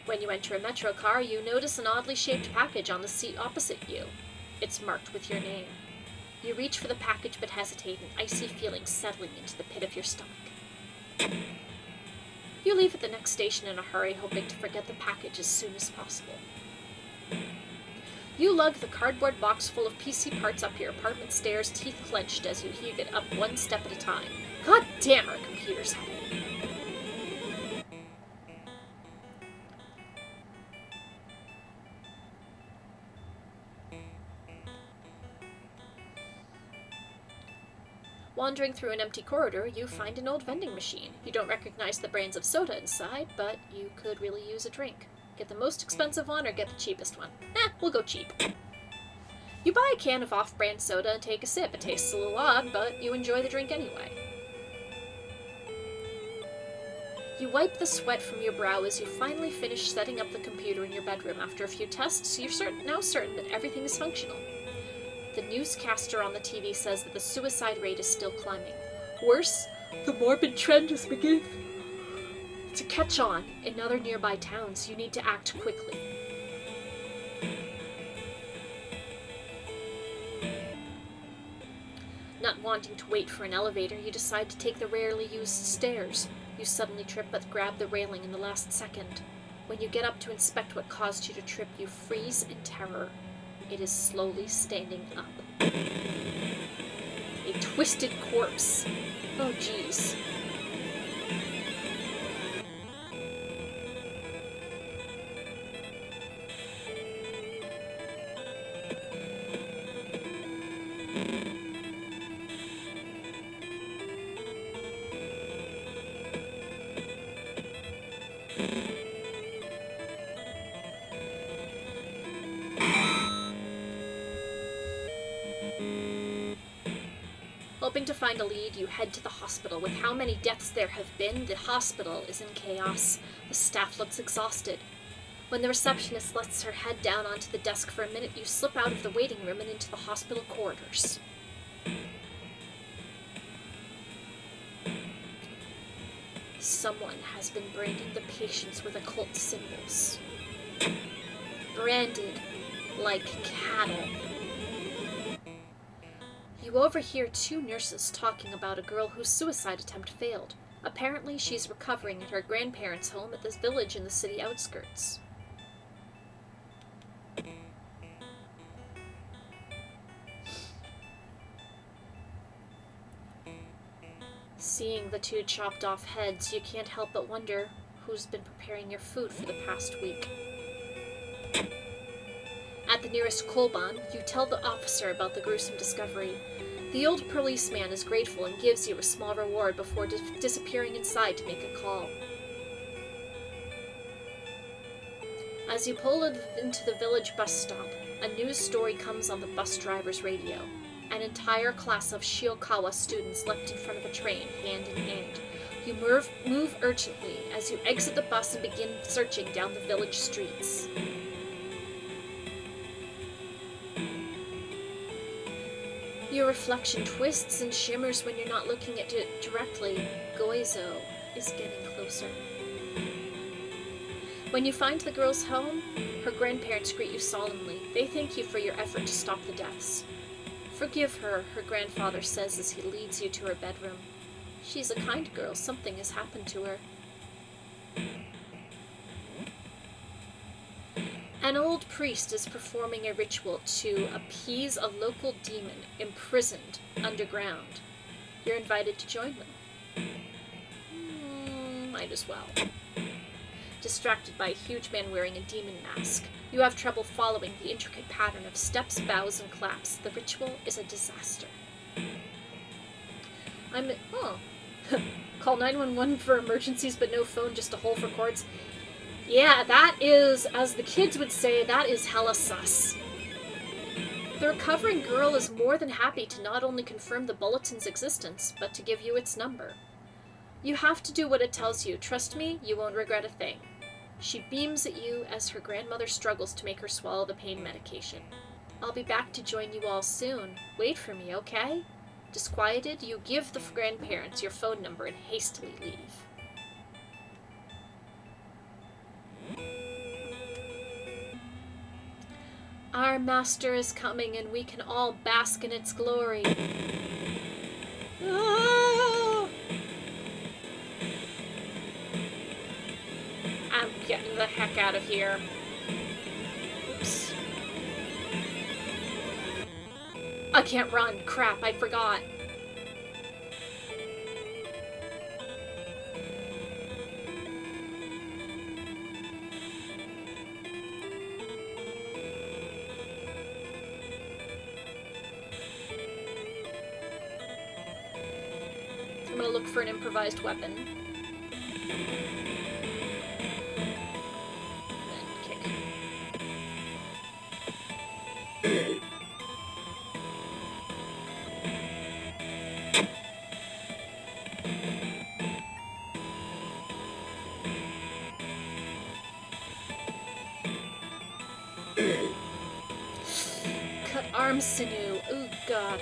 When you enter a metro car, you notice an oddly shaped package on the seat opposite you. It's marked with your name. You reach for the package but hesitate, an icy feeling settling into the pit of your stomach. You leave at the next station in a hurry, hoping to forget the package as soon as possible. You lug the cardboard box full of PC parts up your apartment stairs, teeth clenched as you heave it up one step at a time. God damn, our computers have it. Wandering through an empty corridor, you find an old vending machine. You don't recognize the brands of soda inside, but you could really use a drink. Get the most expensive one or get the cheapest one? We'll go cheap. You buy a can of off-brand soda and take a sip. It tastes a little odd, but you enjoy the drink anyway. You wipe the sweat from your brow as you finally finish setting up the computer in your bedroom. After a few tests, you're now certain that everything is functional. The newscaster on the TV says that the suicide rate is still climbing. Worse, the morbid trend is beginning to catch on in other nearby towns. You need to act quickly. Not wanting to wait for an elevator, you decide to take the rarely used stairs. You suddenly trip but grab the railing in the last second. When you get up to inspect what caused you to trip, you freeze in terror. It is slowly standing up. A twisted corpse. Oh, jeez. Hoping to find a lead, you head to the hospital. With how many deaths there have been, the hospital is in chaos. The staff looks exhausted. When the receptionist lets her head down onto the desk for a minute, you slip out of the waiting room and into the hospital corridors. Someone has been branding the patients with occult symbols. Branded like cattle. You overhear two nurses talking about a girl whose suicide attempt failed. Apparently, she's recovering at her grandparents' home at this village in the city outskirts. Seeing the two chopped off heads, you can't help but wonder who's been preparing your food for the past week. At the nearest Kolban, you tell the officer about the gruesome discovery. The old policeman is grateful and gives you a small reward before disappearing inside to make a call. As you pull into the village bus stop, a news story comes on the bus driver's radio. An entire class of Shiokawa students leapt in front of a train, hand in hand. You move urgently as you exit the bus and begin searching down the village streets. Your reflection twists and shimmers when you're not looking at it directly. Goizo is getting closer. When you find the girl's home, her grandparents greet you solemnly. They thank you for your effort to stop the deaths. Forgive her, her grandfather says as he leads you to her bedroom. She's a kind girl. Something has happened to her. An old priest is performing a ritual to appease a local demon imprisoned underground. You're invited to join them. Might as well. Distracted by a huge man wearing a demon mask, you have trouble following the intricate pattern of steps, bows, and claps. The ritual is a disaster. Call 911 for emergencies, but no phone, just a hole for cords. Yeah, that is, as the kids would say, that is hella sus. The recovering girl is more than happy to not only confirm the bulletin's existence, but to give you its number. You have to do what it tells you. Trust me, you won't regret a thing. She beams at you as her grandmother struggles to make her swallow the pain medication. I'll be back to join you all soon. Wait for me, okay? Disquieted, you give the grandparents your phone number and hastily leave. Our master is coming, and we can all bask in its glory. Ah! I'm getting the heck out of here. Oops. I can't run. Crap, I forgot. I'm gonna look for an improvised weapon. And kick. Cut arm sinew. Oh god.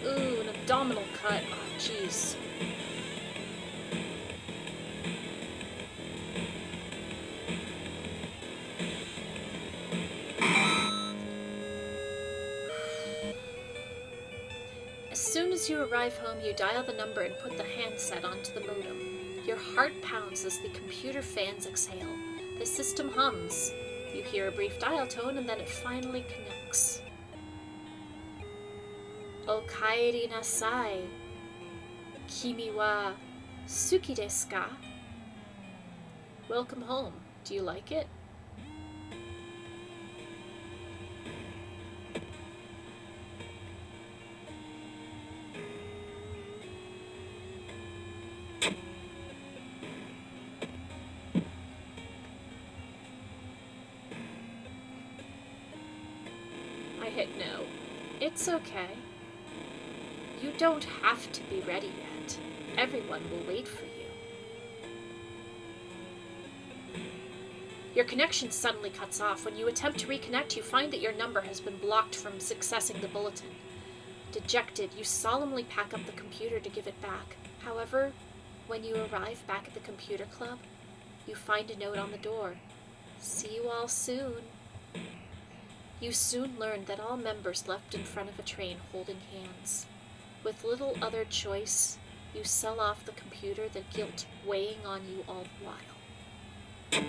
Ooh, an abdominal cut. Oh, jeez. As you arrive home, you dial the number and put the handset onto the modem. Your heart pounds as the computer fans exhale. The system hums. You hear a brief dial tone and then it finally connects. Okaeri nasai. Kimi wa suki desu ka? Welcome home. Do you like it? I hit no. It's okay. You don't have to be ready yet. Everyone will wait for you. Your connection suddenly cuts off. When you attempt to reconnect, you find that your number has been blocked from accessing the bulletin. Dejected, you solemnly pack up the computer to give it back. However, when you arrive back at the computer club, you find a note on the door. See you all soon. You soon learn that all members left in front of a train holding hands. With little other choice, you sell off the computer, the guilt weighing on you all the while.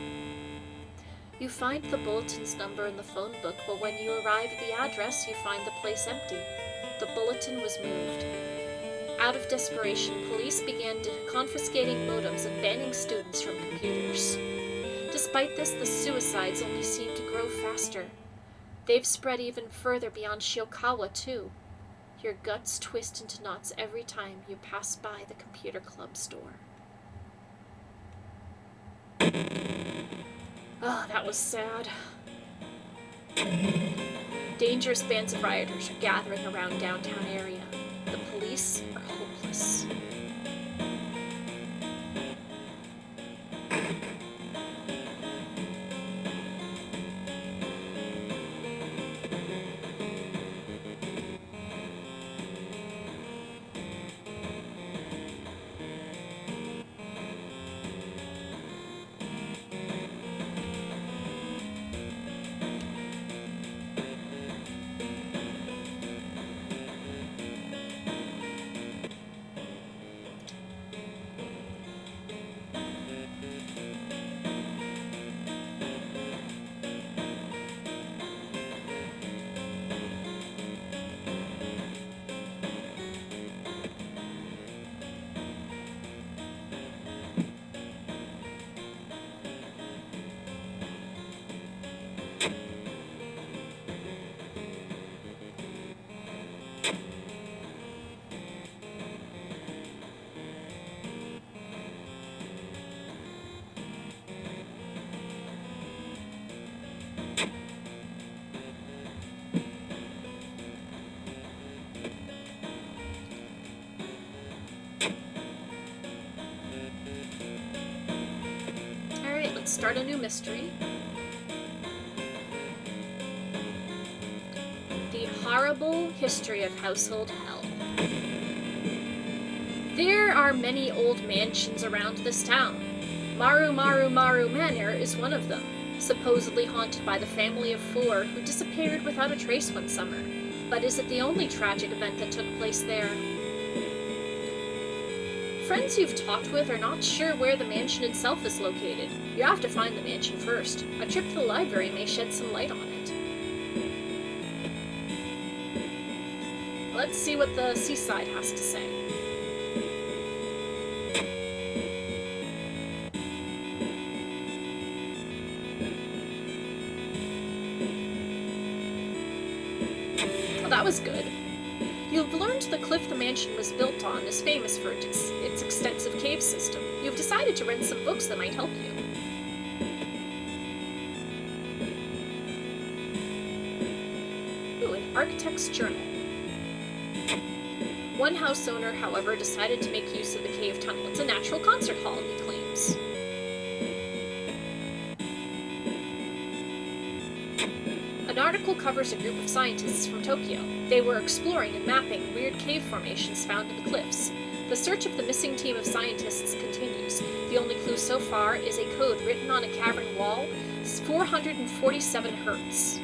You find the bulletin's number in the phone book, but when you arrive at the address, you find the place empty. The bulletin was moved. Out of desperation, police began confiscating modems and banning students from computers. Despite this, the suicides only seem to grow faster. They've spread even further beyond Shiokawa, too. Your guts twist into knots every time you pass by the computer club store. Oh, that was sad. Dangerous bands of rioters are gathering around downtown area. The police are hopeless. Let's start a new mystery. The Horrible History of Household Hell. There are many old mansions around this town. Maru Manor is one of them, supposedly haunted by the family of 4 who disappeared without a trace one summer. But is it the only tragic event that took place there? Friends you've talked with are not sure where the mansion itself is located. You have to find the mansion first. A trip to the library may shed some light on it. Let's see what the seaside has to say. Well, that was good. You've learned the cliff the mansion was built on is famous for its extensive cave system. You've decided to rent some books that might help you. Ooh, an architect's journal. One house owner, however, decided to make use of the cave tunnel. It's a natural concert hall, he claims. An article covers a group of scientists from Tokyo. They were exploring and mapping weird cave formations found in the cliffs. The search of the missing team of scientists continues. The only clue so far is a code written on a cavern wall, 447 hertz.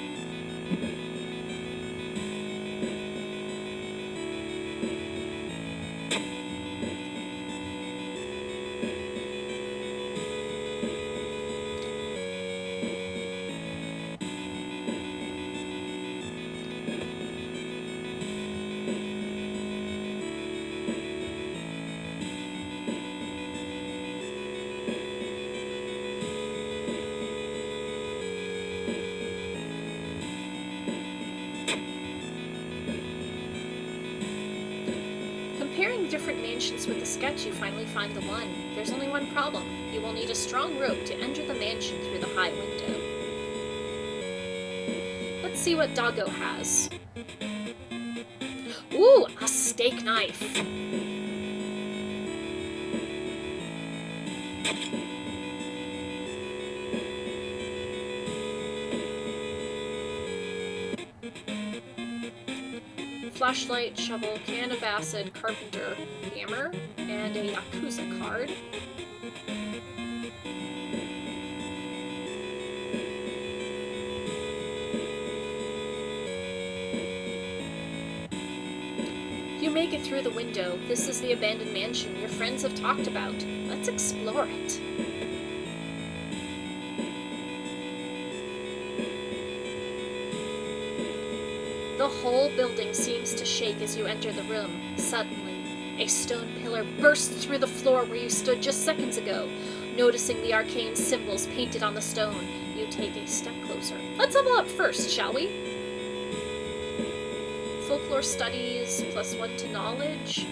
different mansions with the sketch, you finally find the one. There's only one problem. You will need a strong rope to enter the mansion through the high window. Let's see what Doggo has. Ooh, a steak knife. Flashlight, shovel, can of acid, carpenter, hammer, and a Yakuza card. You make it through the window. This is the abandoned mansion your friends have talked about. Let's explore it. The whole building seems to shake as you enter the room. Suddenly, a stone pillar bursts through the floor where you stood just seconds ago. Noticing the arcane symbols painted on the stone, you take a step closer. Let's level up first, shall we? Folklore studies, +1 to knowledge.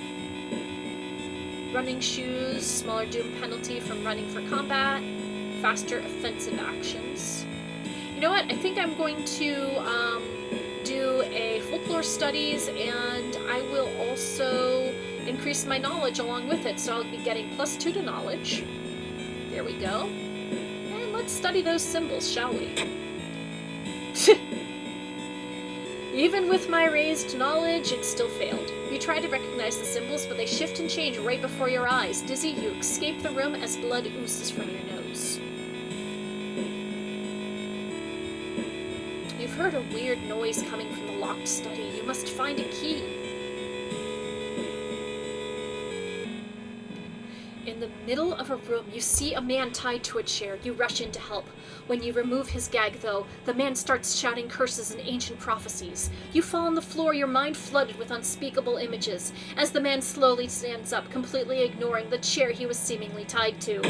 Running shoes, smaller doom penalty from running for combat. Faster offensive actions. You know what? I think I'm going to do a folklore studies, and I will also increase my knowledge along with it, so I'll be getting +2 to knowledge. There we go. And let's study those symbols, shall we? Even with my raised knowledge, it still failed. You try to recognize the symbols, but they shift and change right before your eyes. Dizzy, you escape the room as blood oozes from your nose. You've heard a weird noise coming from the locked study. You must find a key. In the middle of a room, you see a man tied to a chair. You rush in to help. When you remove his gag, though, the man starts shouting curses and ancient prophecies. You fall on the floor, your mind flooded with unspeakable images, as the man slowly stands up, completely ignoring the chair he was seemingly tied to.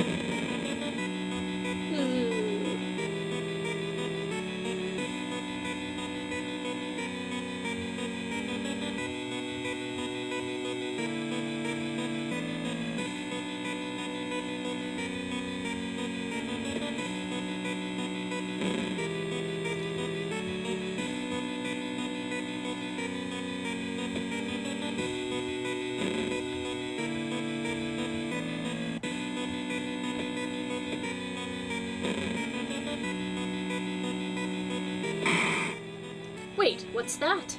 Wait, what's that?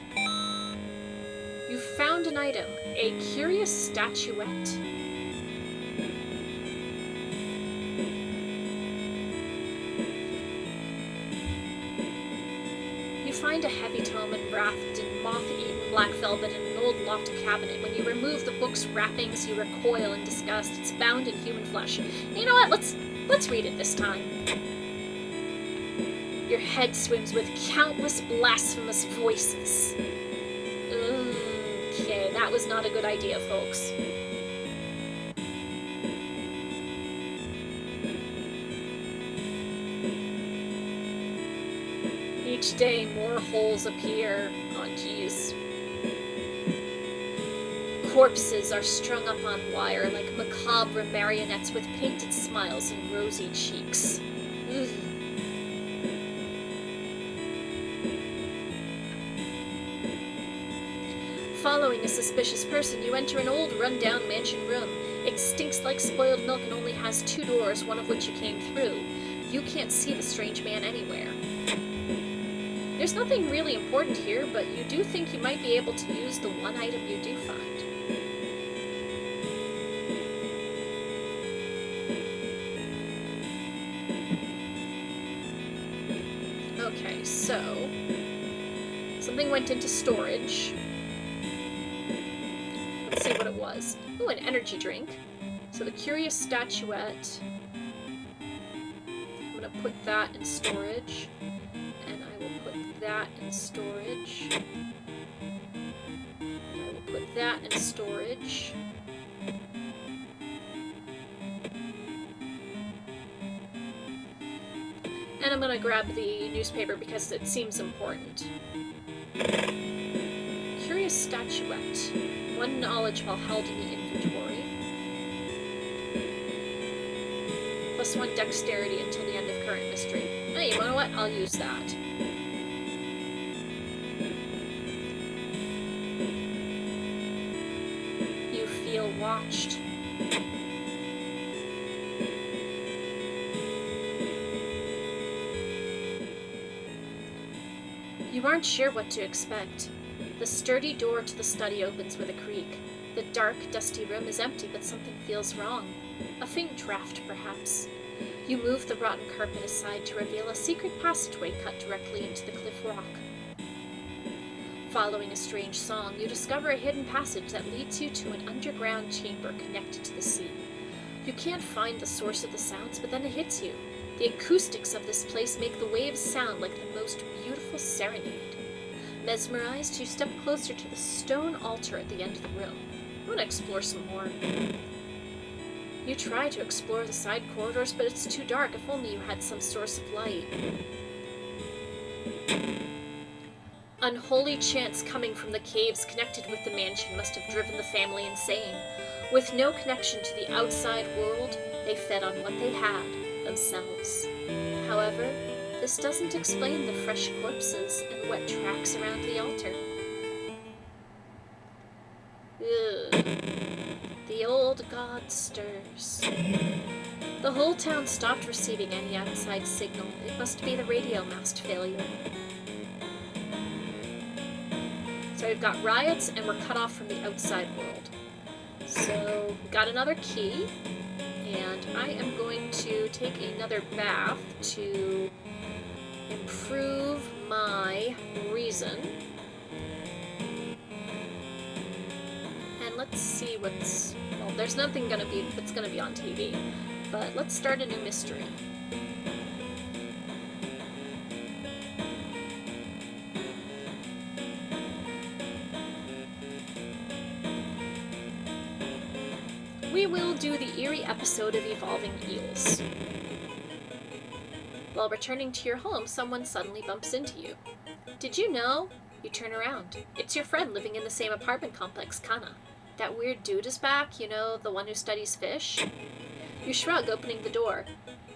You found an item, a curious statuette. You find a heavy tome wrapped in moth-eaten black velvet in an old locked cabinet. When you remove the book's wrappings, you recoil in disgust. It's bound in human flesh. You know what? Let's read it this time. Your head swims with countless blasphemous voices. Okay, that was not a good idea, folks. Each day, more holes appear. Oh, jeez. Corpses are strung up on wire like macabre marionettes with painted smiles and rosy cheeks. Ugh. Following a suspicious person, you enter an old, run-down mansion room. It stinks like spoiled milk and only has 2 doors, one of which you came through. You can't see the strange man anywhere. There's nothing really important here, but you do think you might be able to use the one item you do find. Okay, so something went into storage. Let's see what it was. Ooh, an energy drink. So the curious statuette. I'm gonna put that in storage. And I will put that in storage. And I will put that in storage. And I'm gonna grab the newspaper because it seems important. Curious curious statuette. 1 knowledge while held in the inventory. +1 dexterity until the end of current mystery. Hey, you know what? I'll use that. You feel watched. You aren't sure what to expect. The sturdy door to the study opens with a creak. The dark, dusty room is empty, but something feels wrong. A faint draft, perhaps. You move the rotten carpet aside to reveal a secret passageway cut directly into the cliff rock. Following a strange song, you discover a hidden passage that leads you to an underground chamber connected to the sea. You can't find the source of the sounds, but then it hits you. The acoustics of this place make the waves sound like the most beautiful serenade. Mesmerized, you step closer to the stone altar at the end of the room. I want to explore some more. You try to explore the side corridors, but it's too dark. If only you had some source of light. Unholy chants coming from the caves connected with the mansion must have driven the family insane. With no connection to the outside world, they fed on what they had, themselves. However, this doesn't explain the fresh corpses and wet tracks around the altar. Ugh. The old god stirs. The whole town stopped receiving any outside signal. It must be the radio mast failure. So we've got riots and we're cut off from the outside world. So, got another key, and I am going to take another bath to improve my reason. And let's see what's... well, there's nothing that's gonna be on TV, but let's start a new mystery. We will do the eerie episode of Evolving Eels. While returning to your home, someone suddenly bumps into you. Did you know? You turn around. It's your friend living in the same apartment complex, Kana. That weird dude is back, you know, the one who studies fish? You shrug, opening the door.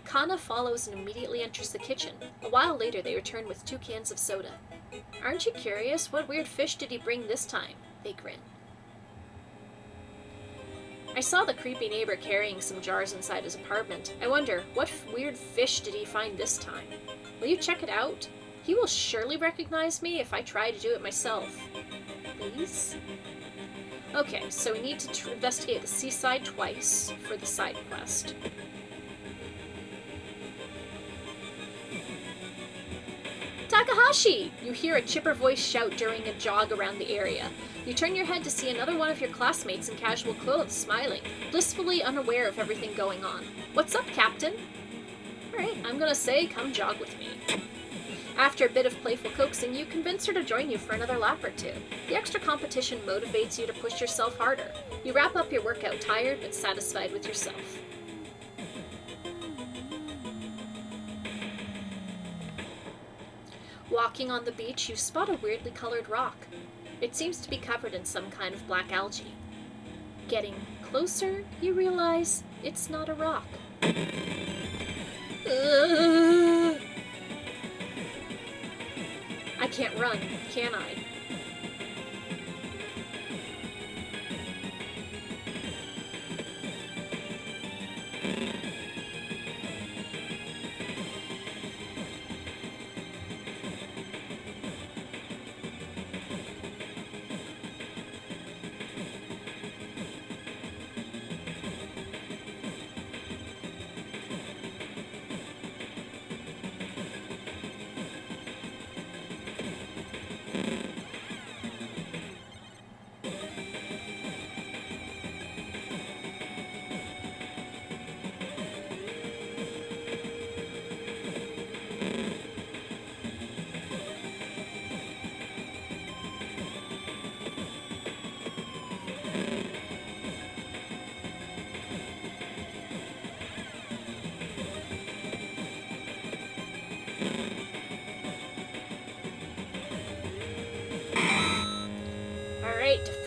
Kana follows and immediately enters the kitchen. A while later, they return with 2 cans of soda. Aren't you curious? What weird fish did he bring this time? They grin. I saw the creepy neighbor carrying some jars inside his apartment. I wonder, what weird fish did he find this time? Will you check it out? He will surely recognize me if I try to do it myself. Please? Okay, so we need to investigate the seaside twice for the side quest. Takahashi! You hear a chipper voice shout during a jog around the area. You turn your head to see another one of your classmates in casual clothes, smiling, blissfully unaware of everything going on. What's up, Captain? Alright, I'm gonna say, come jog with me. After a bit of playful coaxing, you convince her to join you for another lap or 2. The extra competition motivates you to push yourself harder. You wrap up your workout tired but satisfied with yourself. Walking on the beach, you spot a weirdly colored rock. It seems to be covered in some kind of black algae. Getting closer, you realize it's not a rock. I can't run, can I?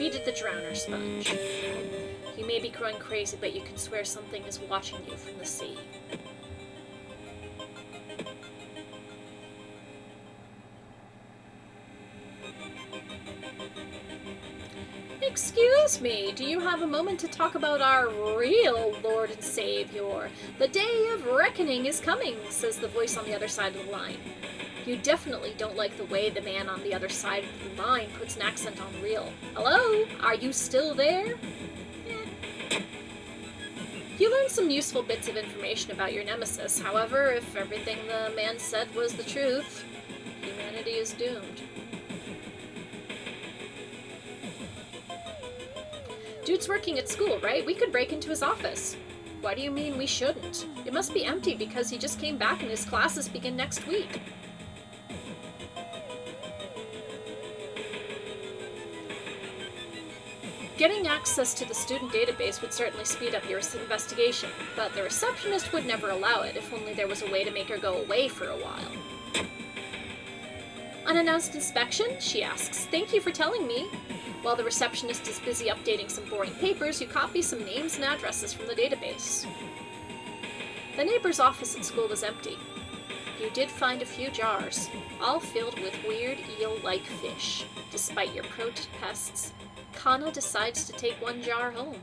needed the drowner sponge. You may be growing crazy, but you can swear something is watching you from the sea. Excuse me, do you have a moment to talk about our real Lord and Savior? The day of reckoning is coming, says the voice on the other side of the line. You definitely don't like the way the man on the other side of the line puts an accent on real. Hello? Are you still there? You learn some useful bits of information about your nemesis. However, if everything the man said was the truth, humanity is doomed. Dude's working at school, right? We could break into his office. Why do you mean we shouldn't? It must be empty because he just came back and his classes begin next week. Getting access to the student database would certainly speed up your investigation, but the receptionist would never allow it, if only there was a way to make her go away for a while. Unannounced inspection? She asks. Thank you for telling me. While the receptionist is busy updating some boring papers, you copy some names and addresses from the database. The neighbor's office at school was empty. You did find a few jars, all filled with weird eel-like fish. Despite your protests, Kana decides to take one jar home.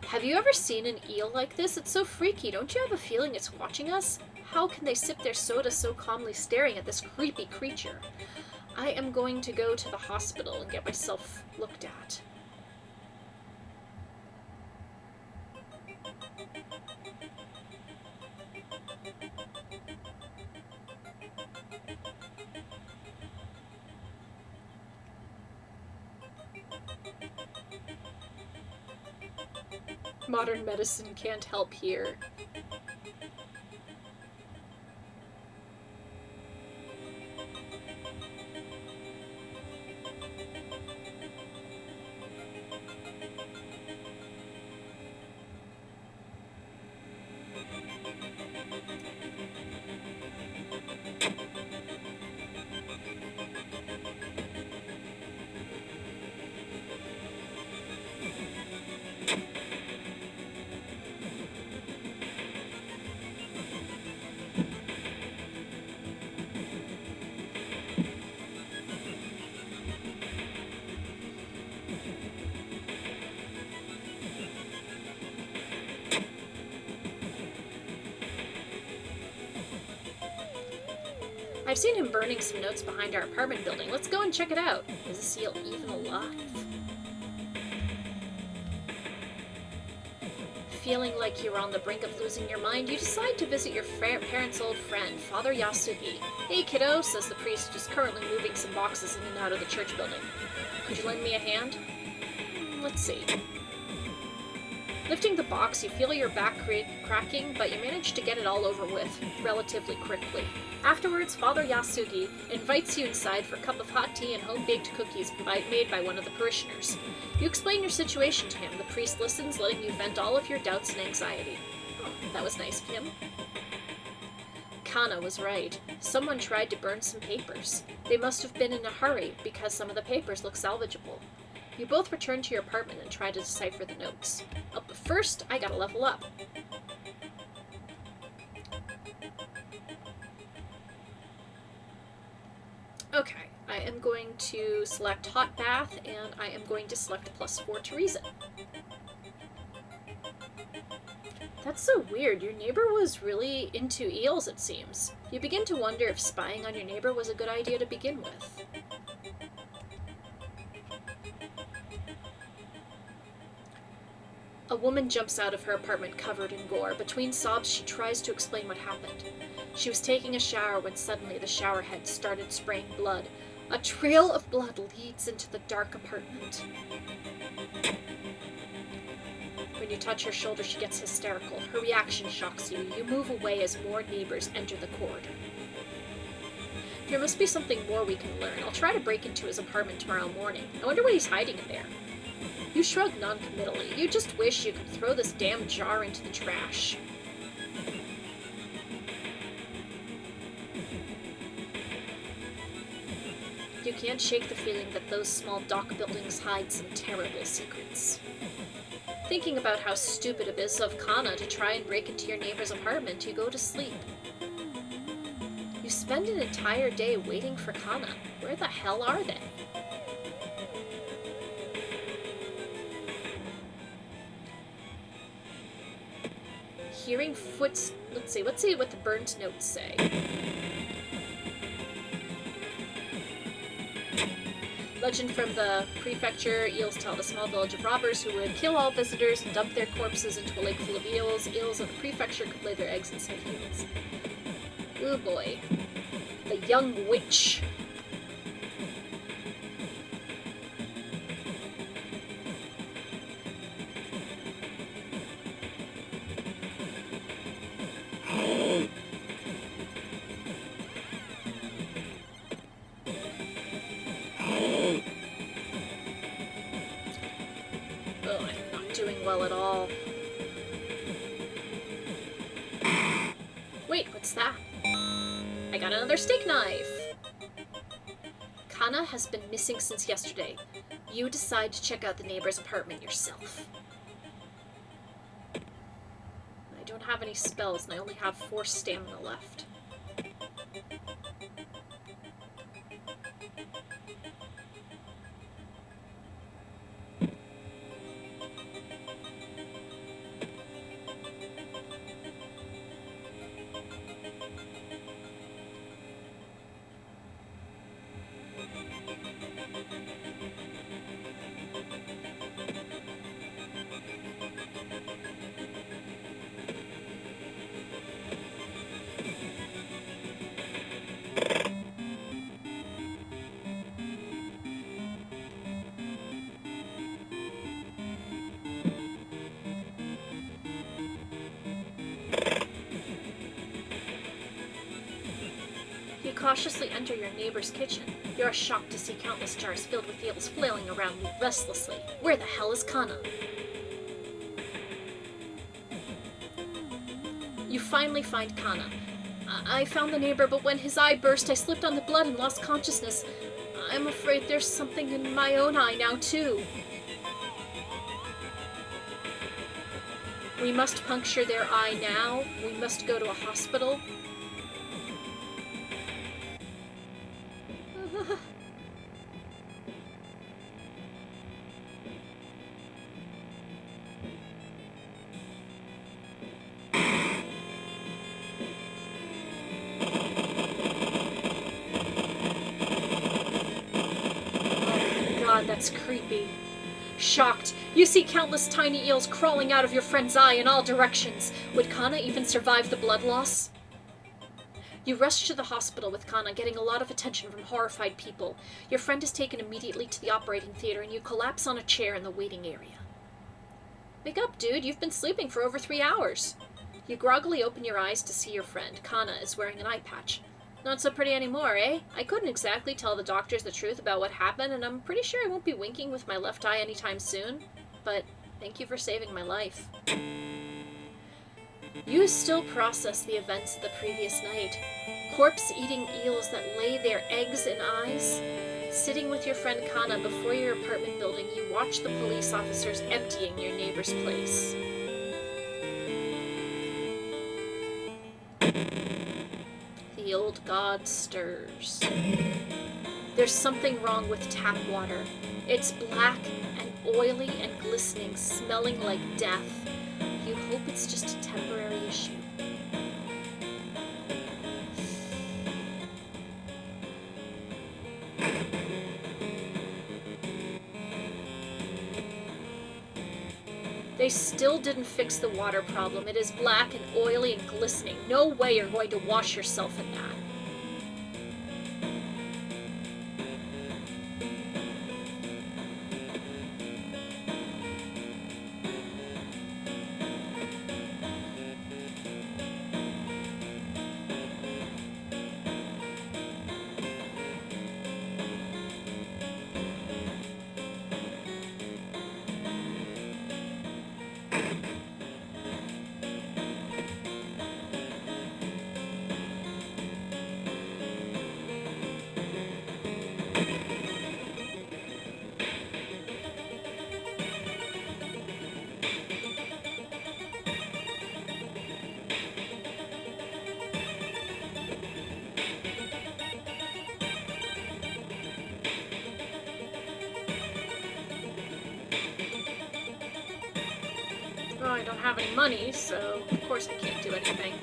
Have you ever seen an eel like this? It's so freaky. Don't you have a feeling it's watching us? How can they sip their soda so calmly staring at this creepy creature? I am going to go to the hospital and get myself looked at. Modern medicine can't help here. I've seen him burning some notes behind our apartment building. Let's go and check it out. Is the seal even alive? Feeling like you're on the brink of losing your mind, you decide to visit your parents' old friend, Father Yasugi. Hey kiddo, says the priest, who's currently moving some boxes in and out of the church building. Could you lend me a hand? Let's see. Lifting the box, you feel your back cracking, but you manage to get it all over with relatively quickly. Afterwards, Father Yasugi invites you inside for a cup of hot tea and home-baked cookies made by one of the parishioners. You explain your situation to him. The priest listens, letting you vent all of your doubts and anxiety. Oh, that was nice of him. Kana was right. Someone tried to burn some papers. They must have been in a hurry, because some of the papers look salvageable. You both return to your apartment and try to decipher the notes. Oh, but first, I gotta level up. Okay, I am going to select Hot Bath, and I am going to select +4 to Reason. That's so weird. Your neighbor was really into eels, it seems. You begin to wonder if spying on your neighbor was a good idea to begin with. A woman jumps out of her apartment covered in gore. Between sobs, she tries to explain what happened. She was taking a shower when suddenly the shower head started spraying blood. A trail of blood leads into the dark apartment. When you touch her shoulder, she gets hysterical. Her reaction shocks you. You move away as more neighbors enter the corridor. There must be something more we can learn. I'll try to break into his apartment tomorrow morning. I wonder what he's hiding in there. You shrug non-committally. You just wish you could throw this damn jar into the trash. You can't shake the feeling that those small dock buildings hide some terrible secrets. Thinking about how stupid it is of Kana to try and break into your neighbor's apartment, you go to sleep. You spend an entire day waiting for Kana. Where the hell are they? Hearing let's see what the burnt notes say. Legend from the prefecture, eels tell the small village of robbers who would kill all visitors and dump their corpses into a lake full of eels. Eels of the prefecture could lay their eggs inside humans. Ooh boy. The young witch. Well at all. Wait, what's that? I got another steak knife! Kana has been missing since yesterday. You decide to check out the neighbor's apartment yourself. I don't have any spells and I only have 4 stamina left. Cautiously enter your neighbor's kitchen. You are shocked to see countless jars filled with eels flailing around restlessly. Where the hell is Kana? You finally find Kana. I found the neighbor, but when his eye burst, I slipped on the blood and lost consciousness. I'm afraid there's something in my own eye now, too. We must puncture their eye now. We must go to a hospital. That's creepy. Shocked, you see countless tiny eels crawling out of your friend's eye in all directions. Would Kana even survive the blood loss? You rush to the hospital with Kana, getting a lot of attention from horrified people. Your friend is taken immediately to the operating theater and you collapse on a chair in the waiting area. Wake up, dude. You've been sleeping for over 3 hours. You groggily open your eyes to see your friend. Kana is wearing an eye patch. Not so pretty anymore, eh? I couldn't exactly tell the doctors the truth about what happened, and I'm pretty sure I won't be winking with my left eye anytime soon. But thank you for saving my life. You still process the events of the previous night. Corpse-eating eels that lay their eggs in eyes. Sitting with your friend Kana before your apartment building, you watch the police officers emptying your neighbor's place. The old god stirs. There's something wrong with tap water. It's black and oily and glistening, smelling like death. You hope it's just a temporary issue. They still didn't fix the water problem. It is black and oily and glistening. No way you're going to wash yourself in that. I don't have any money, so of course I can't do anything.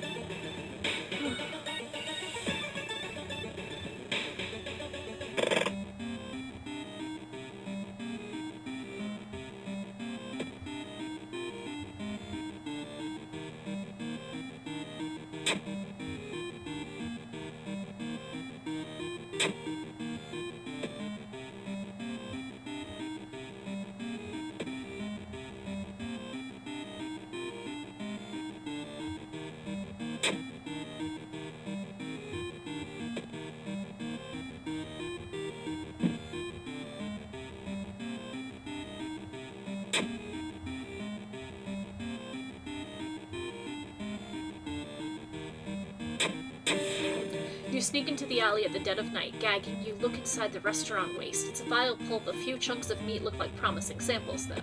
You sneak into the alley at the dead of night, gagging. You look inside the restaurant waste. It's a vile pulp. A few chunks of meat look like promising samples, though.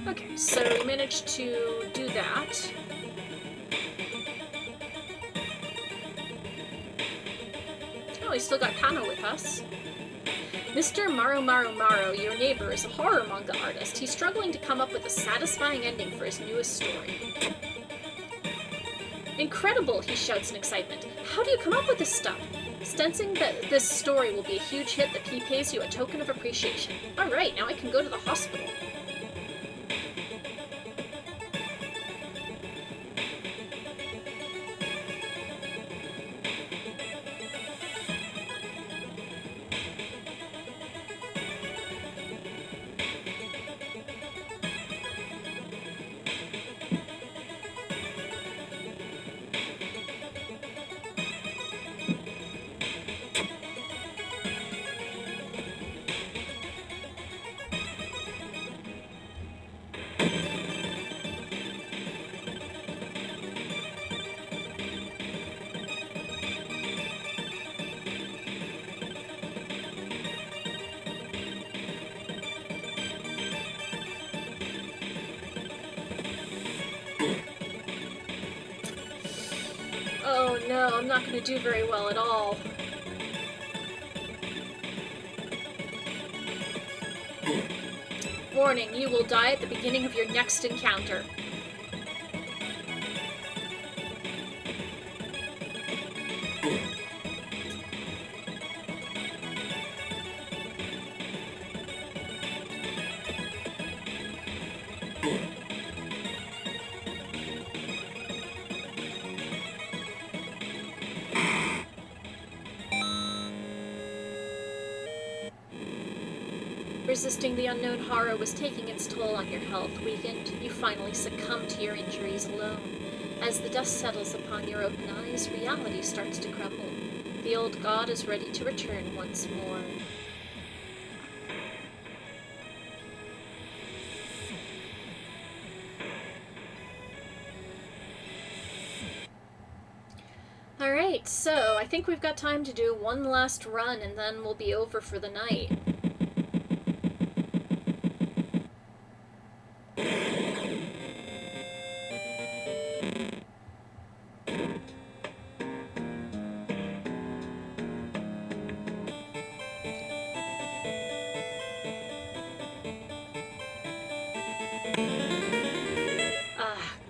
Okay, so we managed to do that. Oh, we still got Kano with us. Mr. Maru, your neighbor, is a horror manga artist. He's struggling to come up with a satisfying ending for his newest story. Incredible, he shouts in excitement. How do you come up with this stuff? Sensing that this story will be a huge hit, the P pays you a token of appreciation. Alright, now I can go to the hospital. Oh no, I'm not going to do very well at all. Warning, you will die at the beginning of your next encounter. Resisting the unknown horror was taking its toll on your health. Weakened, you finally succumb to your injuries alone. As the dust settles upon your open eyes, reality starts to crumble. The old god is ready to return once more. Alright, so I think we've got time to do one last run and then we'll be over for the night.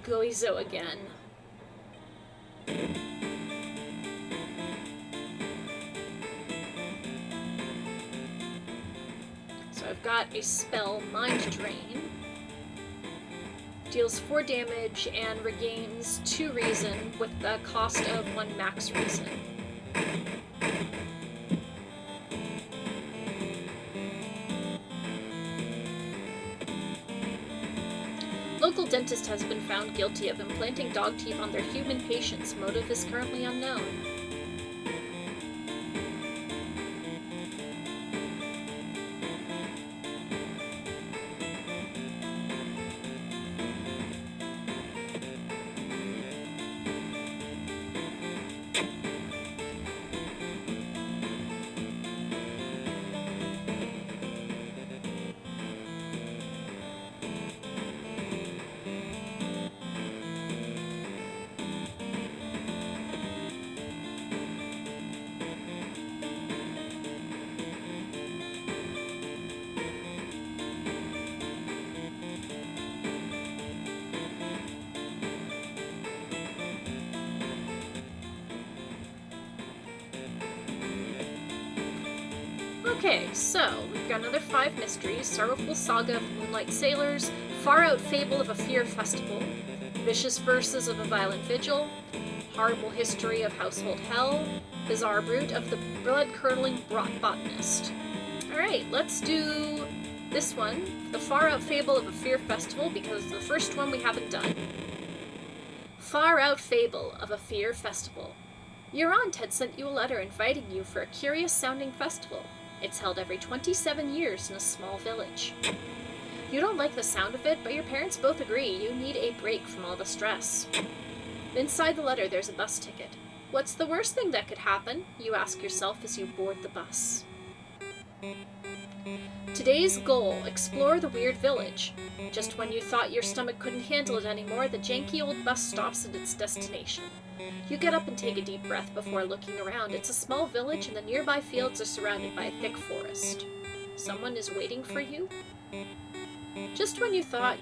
Goizo again. So I've got a spell, Mind Drain. Deals 4 damage and regains 2 reason with the cost of 1 max reason. Local dentist has been found guilty of implanting dog teeth on their human patients. Motive is currently unknown. Okay, so we've got another 5 mysteries: Sorrowful Saga of Moonlight Sailors, Far Out Fable of a Fear Festival, Vicious Verses of a Violent Vigil, Horrible History of Household Hell, Bizarre Brute of the Blood-Curdling Botanist. Alright, let's do this one, the Far Out Fable of a Fear Festival, because it's the first one we haven't done. Far Out Fable of a Fear Festival. Your aunt had sent you a letter inviting you for a curious-sounding festival. It's held every 27 years in a small village. You don't like the sound of it, but your parents both agree you need a break from all the stress. Inside the letter, there's a bus ticket. What's the worst thing that could happen? You ask yourself as you board the bus. Today's goal: explore the weird village. Just when you thought your stomach couldn't handle it anymore, the janky old bus stops at its destination. You get up and take a deep breath before looking around. It's a small village, and the nearby fields are surrounded by a thick forest. Someone is waiting for you? Just when you thought,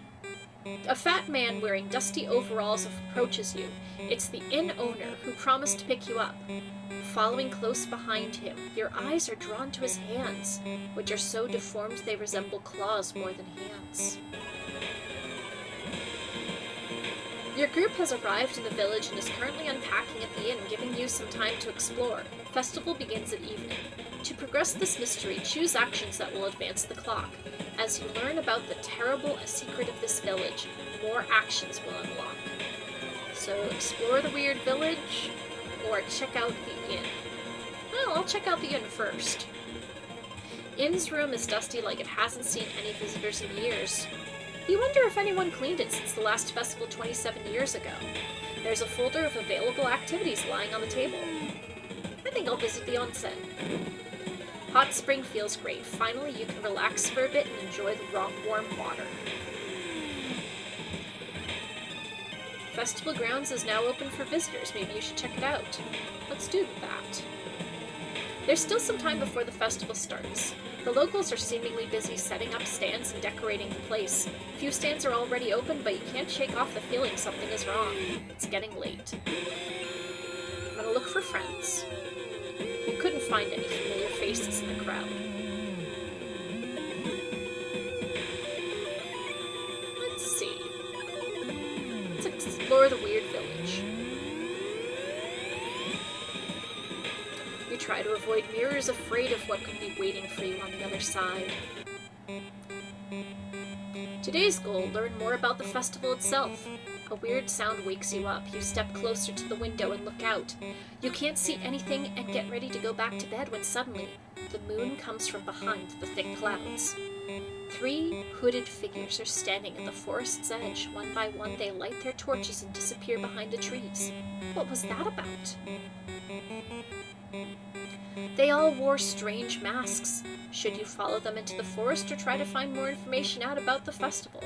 a fat man wearing dusty overalls approaches you. It's the inn owner who promised to pick you up. Following close behind him, your eyes are drawn to his hands, which are so deformed they resemble claws more than hands. Your group has arrived in the village and is currently unpacking at the inn, giving you some time to explore. Festival begins at evening. To progress this mystery, choose actions that will advance the clock. As you learn about the terrible secret of this village, more actions will unlock. So explore the weird village, or check out the inn. Well, I'll check out the inn first. Inn's room is dusty, like it hasn't seen any visitors in years. You wonder if anyone cleaned it since the last festival 27 years ago. There's a folder of available activities lying on the table. I think I'll visit the onsen. Hot spring feels great. Finally, you can relax for a bit and enjoy the warm water. Festival grounds is now open for visitors. Maybe you should check it out. Let's do that. There's still some time before the festival starts. The locals are seemingly busy setting up stands and decorating the place. A few stands are already open, but you can't shake off the feeling something is wrong. It's getting late. I'm gonna look for friends. You couldn't find any familiar faces in the crowd. Let's see. Let's explore the weird village. You try to avoid mirrors, afraid of what could be waiting for you on the other side. Today's goal: learn more about the festival itself. A weird sound wakes you up. You step closer to the window and look out. You can't see anything and get ready to go back to bed when suddenly the moon comes from behind the thick clouds. 3 hooded figures are standing at the forest's edge. One by one, they light their torches and disappear behind the trees. What was that about? They all wore strange masks. Should you follow them into the forest or try to find more information out about the festival?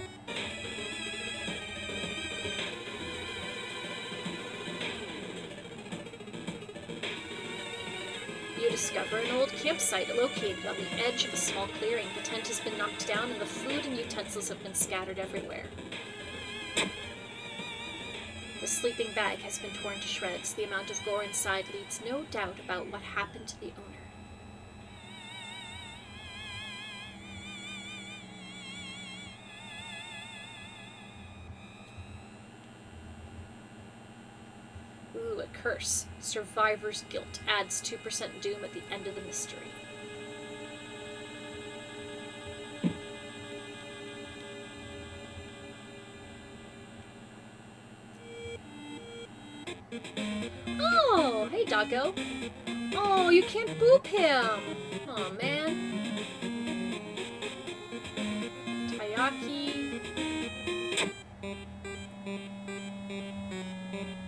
You discover an old campsite located on the edge of a small clearing. The tent has been knocked down and the food and utensils have been scattered everywhere. The sleeping bag has been torn to shreds. The amount of gore inside leaves no doubt about what happened to the owner. Ooh, a curse. Survivor's guilt adds 2% doom at the end of the mystery. Oh, hey, doggo. Oh, you can't boop him. Oh, man. Taiyaki.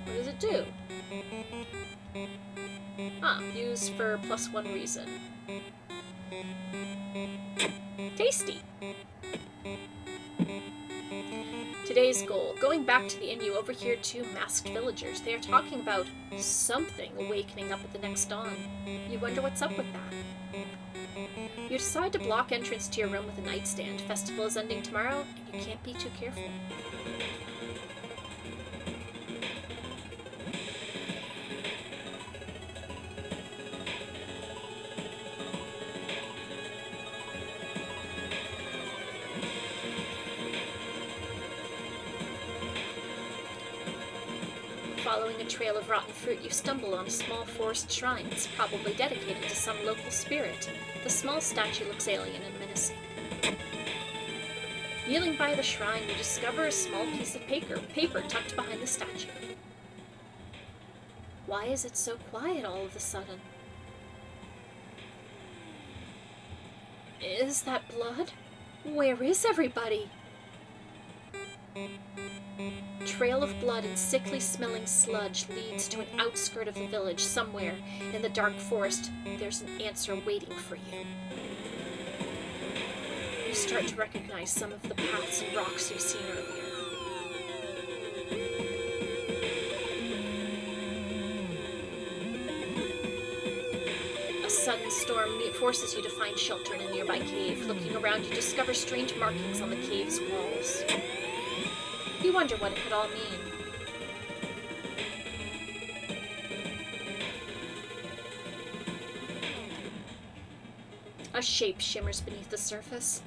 What does it do? Use for +1 reason. Tasty. Today's goal: going back to the inn, you overhear 2 masked villagers. They are talking about something awakening up at the next dawn. You wonder what's up with that. You decide to block entrance to your room with a nightstand. Festival is ending tomorrow, and you can't be too careful. Following a trail of rotten fruit, you stumble on a small forest shrine that's probably dedicated to some local spirit. The small statue looks alien and menacing. Kneeling by the shrine, you discover a small piece of paper tucked behind the statue. Why is it so quiet all of a sudden? Is that blood? Where is everybody? Trail of blood and sickly smelling sludge leads to an outskirt of the village somewhere in the dark forest. There's an answer waiting for you. You start to recognize some of the paths and rocks you've seen earlier. A sudden storm forces you to find shelter in a nearby cave. Looking around, you discover strange markings on the cave's walls. You wonder what it could all mean. A shape shimmers beneath the surface.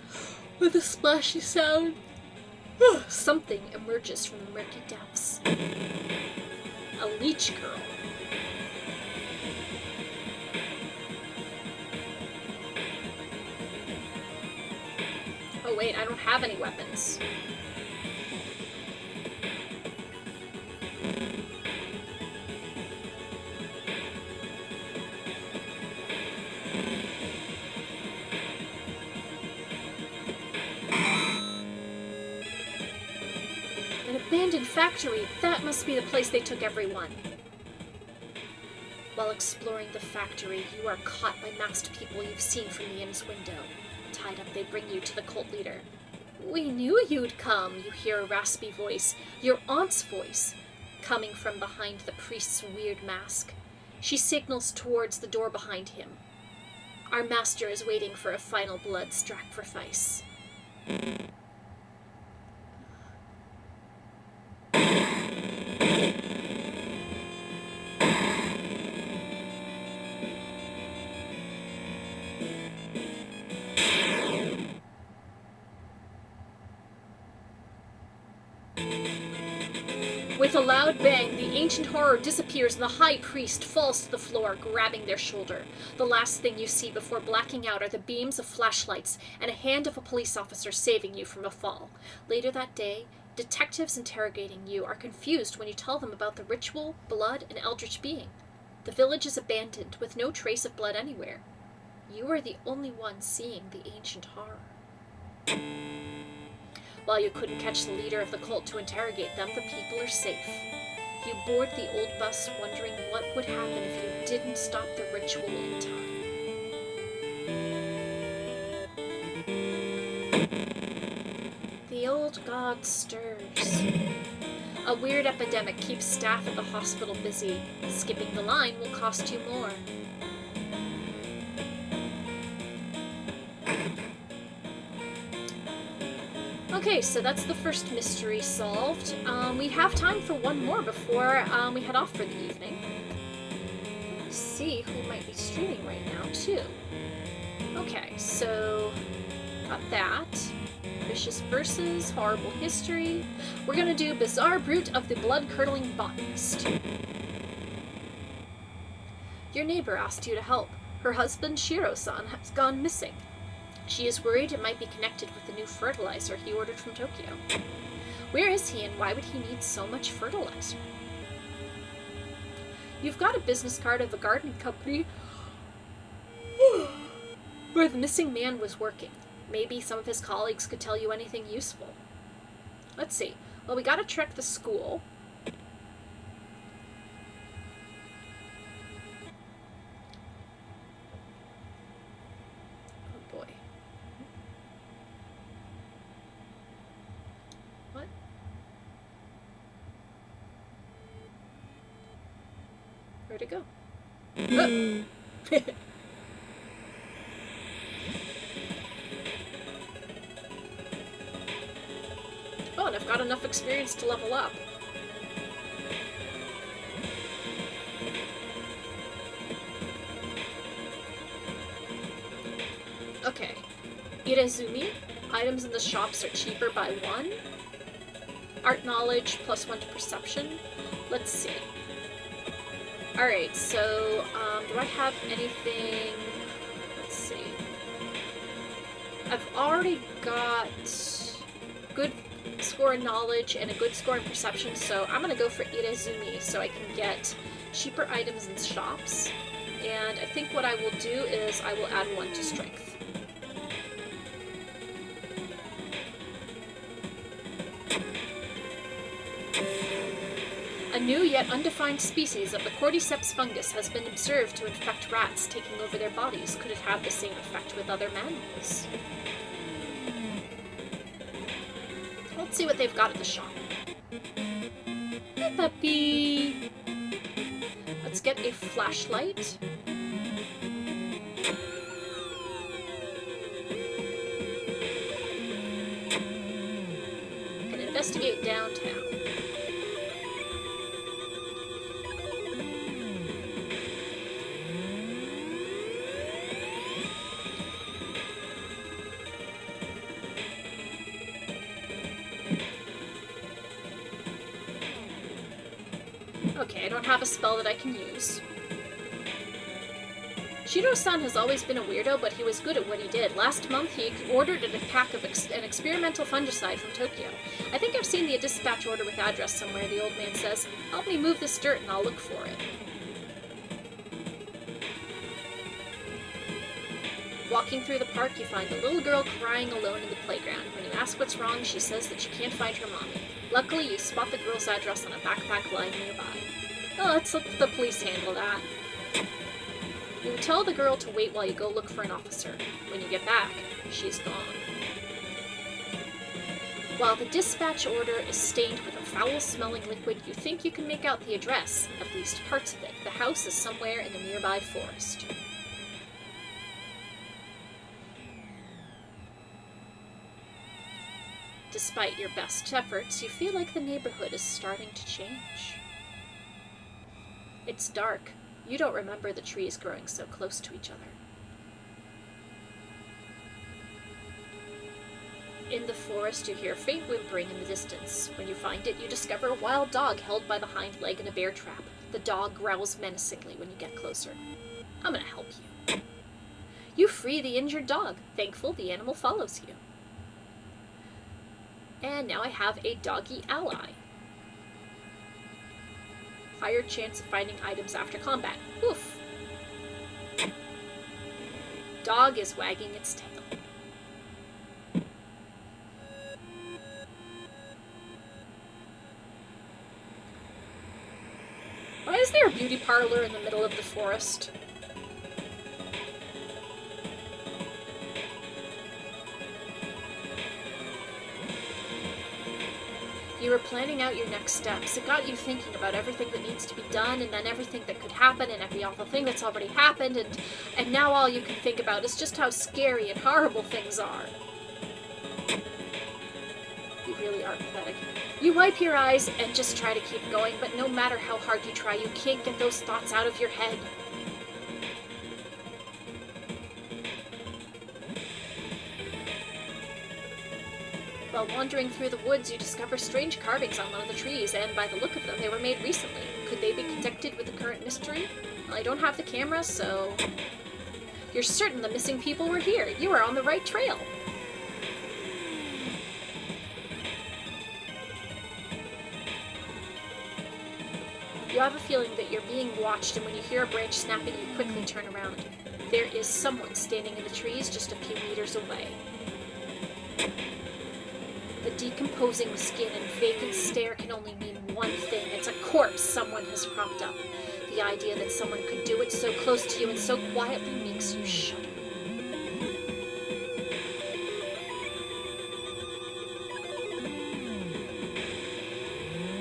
With a splashy sound, something emerges from the murky depths. A leech girl. Oh wait, I don't have any weapons. An abandoned factory. That must be the place they took everyone. While exploring the factory, you are caught by masked people you've seen from the inn's window. Tied up, they bring you to the cult leader. We knew you'd come, you hear a raspy voice, your aunt's voice, coming from behind the priest's weird mask. She signals towards the door behind him. Our master is waiting for a final blood sacrifice. With a loud bang, the ancient horror disappears and the high priest falls to the floor, grabbing their shoulder. The last thing you see before blacking out are the beams of flashlights and a hand of a police officer saving you from a fall. Later that day, detectives interrogating you are confused when you tell them about the ritual, blood, and eldritch being. The village is abandoned, with no trace of blood anywhere. You are the only one seeing the ancient horror. While you couldn't catch the leader of the cult to interrogate them, the people are safe. You board the old bus wondering what would happen if you didn't stop the ritual in time. The old god stirs. A weird epidemic keeps staff at the hospital busy. Skipping the line will cost you more. Okay, so that's the first mystery solved. We have time for one more before we head off for the evening. Let's see who might be streaming right now, too. Okay, so got that. Vicious Verses, Horrible History. We're gonna do Bizarre Brute of the Blood-Curdling Botanist. Your neighbor asked you to help. Her husband, Shiro-san, has gone missing. She is worried it might be connected with the new fertilizer he ordered from Tokyo. Where is he and why would he need so much fertilizer? You've got a business card of a gardening company where the missing man was working. Maybe some of his colleagues could tell you anything useful. Let's see. Well, we gotta check the school. Oh boy. What? Where'd it go? Oh. Oh, and I've got enough experience to level up. Okay. Irezumi. Items in the shops are cheaper by 1. Art knowledge +1 to perception. Let's see. Alright, so, do I have anything... Let's see. I've already got good score in knowledge and a good score in perception, so I'm gonna go for Irezumi so I can get cheaper items in shops. And I think what I will do is I will add 1 to strength. A new yet undefined species of the cordyceps fungus has been observed to infect rats, taking over their bodies. Could it have the same effect with other mammals? Let's see what they've got at the shop. Hey, puppy! Let's get a flashlight. And investigate downtown. Okay, I don't have a spell that I can use. Shiro-san has always been a weirdo, but he was good at what he did. Last month, he ordered a pack of an experimental fungicide from Tokyo. I think I've seen the dispatch order with address somewhere, the old man says. Help me move this dirt and I'll look for it. Walking through the park, you find a little girl crying alone in the playground. When you ask what's wrong, she says that she can't find her mommy. Luckily, you spot the girl's address on a backpack lying nearby. Oh, let's let the police handle that. You tell the girl to wait while you go look for an officer. When you get back, she's gone. While the dispatch order is stained with a foul-smelling liquid, you think you can make out the address, at least parts of it. The house is somewhere in the nearby forest. Despite your best efforts, you feel like the neighborhood is starting to change. It's dark. You don't remember the trees growing so close to each other. In the forest, you hear faint whimpering in the distance. When you find it, you discover a wild dog held by the hind leg in a bear trap. The dog growls menacingly when you get closer. I'm gonna help you. You free the injured dog. Thankful, the animal follows you. And now I have a doggy ally. Higher chance of finding items after combat. Oof. Dog is wagging its tail. Why is there a beauty parlor in the middle of the forest? You were planning out your next steps. It got you thinking about everything that needs to be done, and then everything that could happen, and every awful thing that's already happened, and now all you can think about is just how scary and horrible things are. You really are pathetic. You wipe your eyes and just try to keep going, but no matter how hard you try, you can't get those thoughts out of your head. While wandering through the woods, you discover strange carvings on one of the trees, and by the look of them, they were made recently. Could they be connected with the current mystery? Well, I don't have the camera, so... You're certain the missing people were here. You are on the right trail. You have a feeling that you're being watched, and when you hear a branch snapping, you quickly turn around. There is someone standing in the trees just a few meters away. The decomposing skin and vacant stare can only mean one thing. It's a corpse someone has propped up. The idea that someone could do it so close to you and so quietly makes you shudder.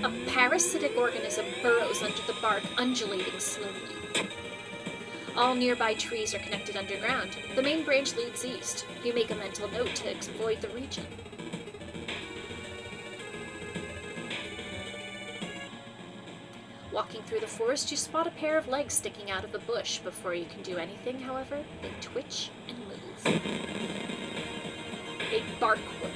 A parasitic organism burrows under the bark, undulating slowly. All nearby trees are connected underground. The main branch leads east. You make a mental note to avoid the region. Walking through the forest, you spot a pair of legs sticking out of a bush. Before you can do anything, however, they twitch and move. A bark woman.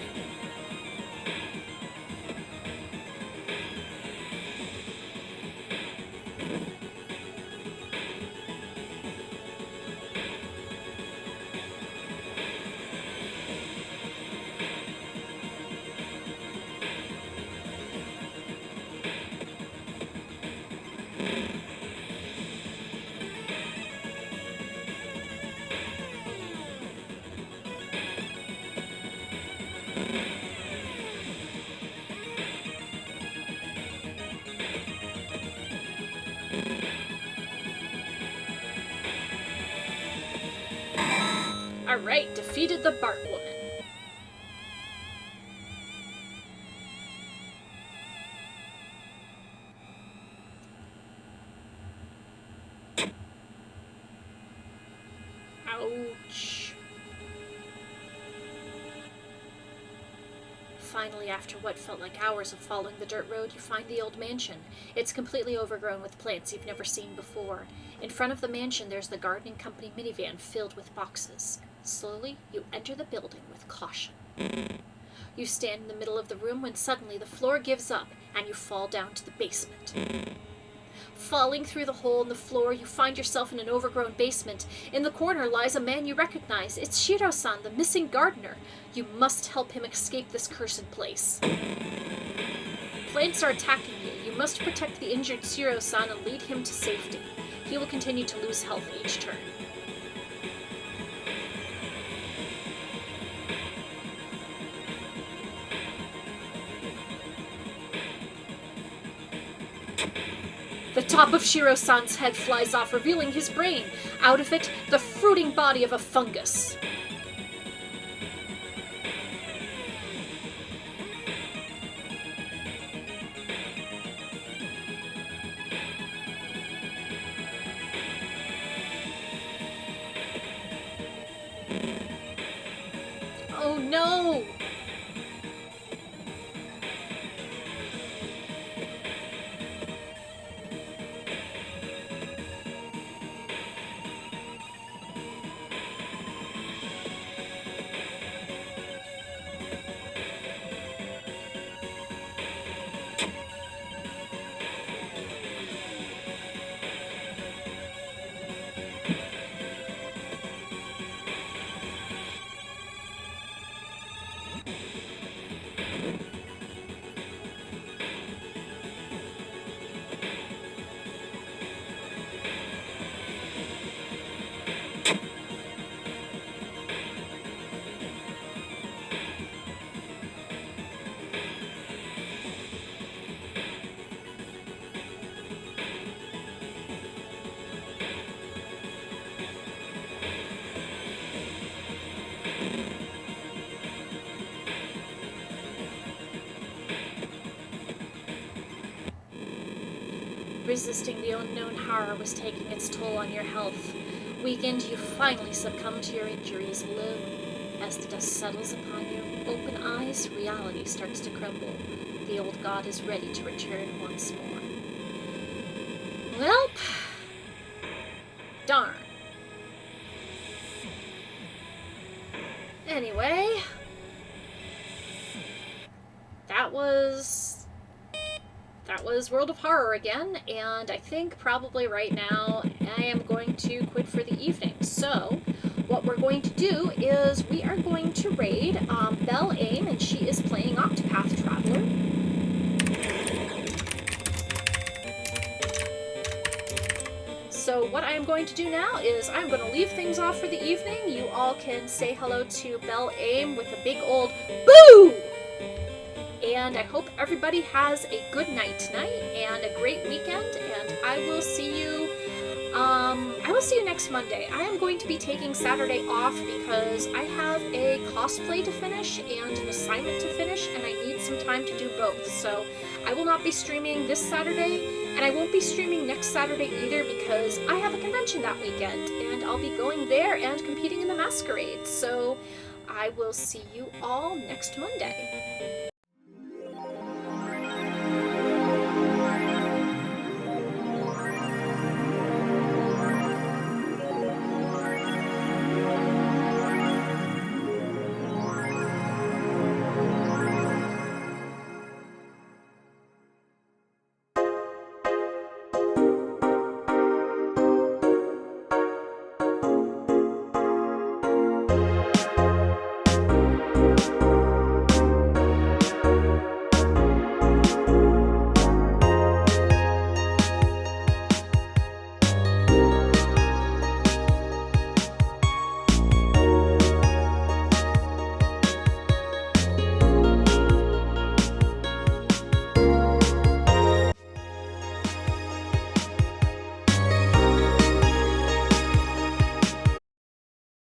Alright, defeated the Bark Woman. Ouch. Finally, after what felt like hours of following the dirt road, you find the old mansion. It's completely overgrown with plants you've never seen before. In front of the mansion, there's the gardening company minivan filled with boxes. Slowly, you enter the building with caution. You stand in the middle of the room when suddenly the floor gives up and you fall down to the basement. Falling through the hole in the floor, you find yourself in an overgrown basement. In the corner lies a man you recognize. It's Shiro-san, the missing gardener. You must help him escape this cursed place. Plants are attacking you. You must protect the injured Shiro-san and lead him to safety. He will continue to lose health each turn. The top of Shiro-san's head flies off, revealing his brain. Out of it, the fruiting body of a fungus. Oh no! Resisting the unknown horror was taking its toll on your health. Weakened, you finally succumb to your injuries alone. As the dust settles upon your open eyes, reality starts to crumble. The old god is ready to return once more. Welp. Darn. Anyway, that was World of Horror again, and I think probably right now I am going to quit for the evening. So, what we're going to do is we are going to raid Belle Aim, and she is playing Octopath Traveler. So what I am going to do now is I'm going to leave things off for the evening. You all can say hello to Belle Aim with a big old boo! And I hope everybody has a good night tonight and a great weekend, and I will see you next Monday. I am going to be taking Saturday off because I have a cosplay to finish and an assignment to finish, and I need some time to do both. So I will not be streaming this Saturday, and I won't be streaming next Saturday either because I have a convention that weekend, and I'll be going there and competing in the masquerade. So I will see you all next Monday.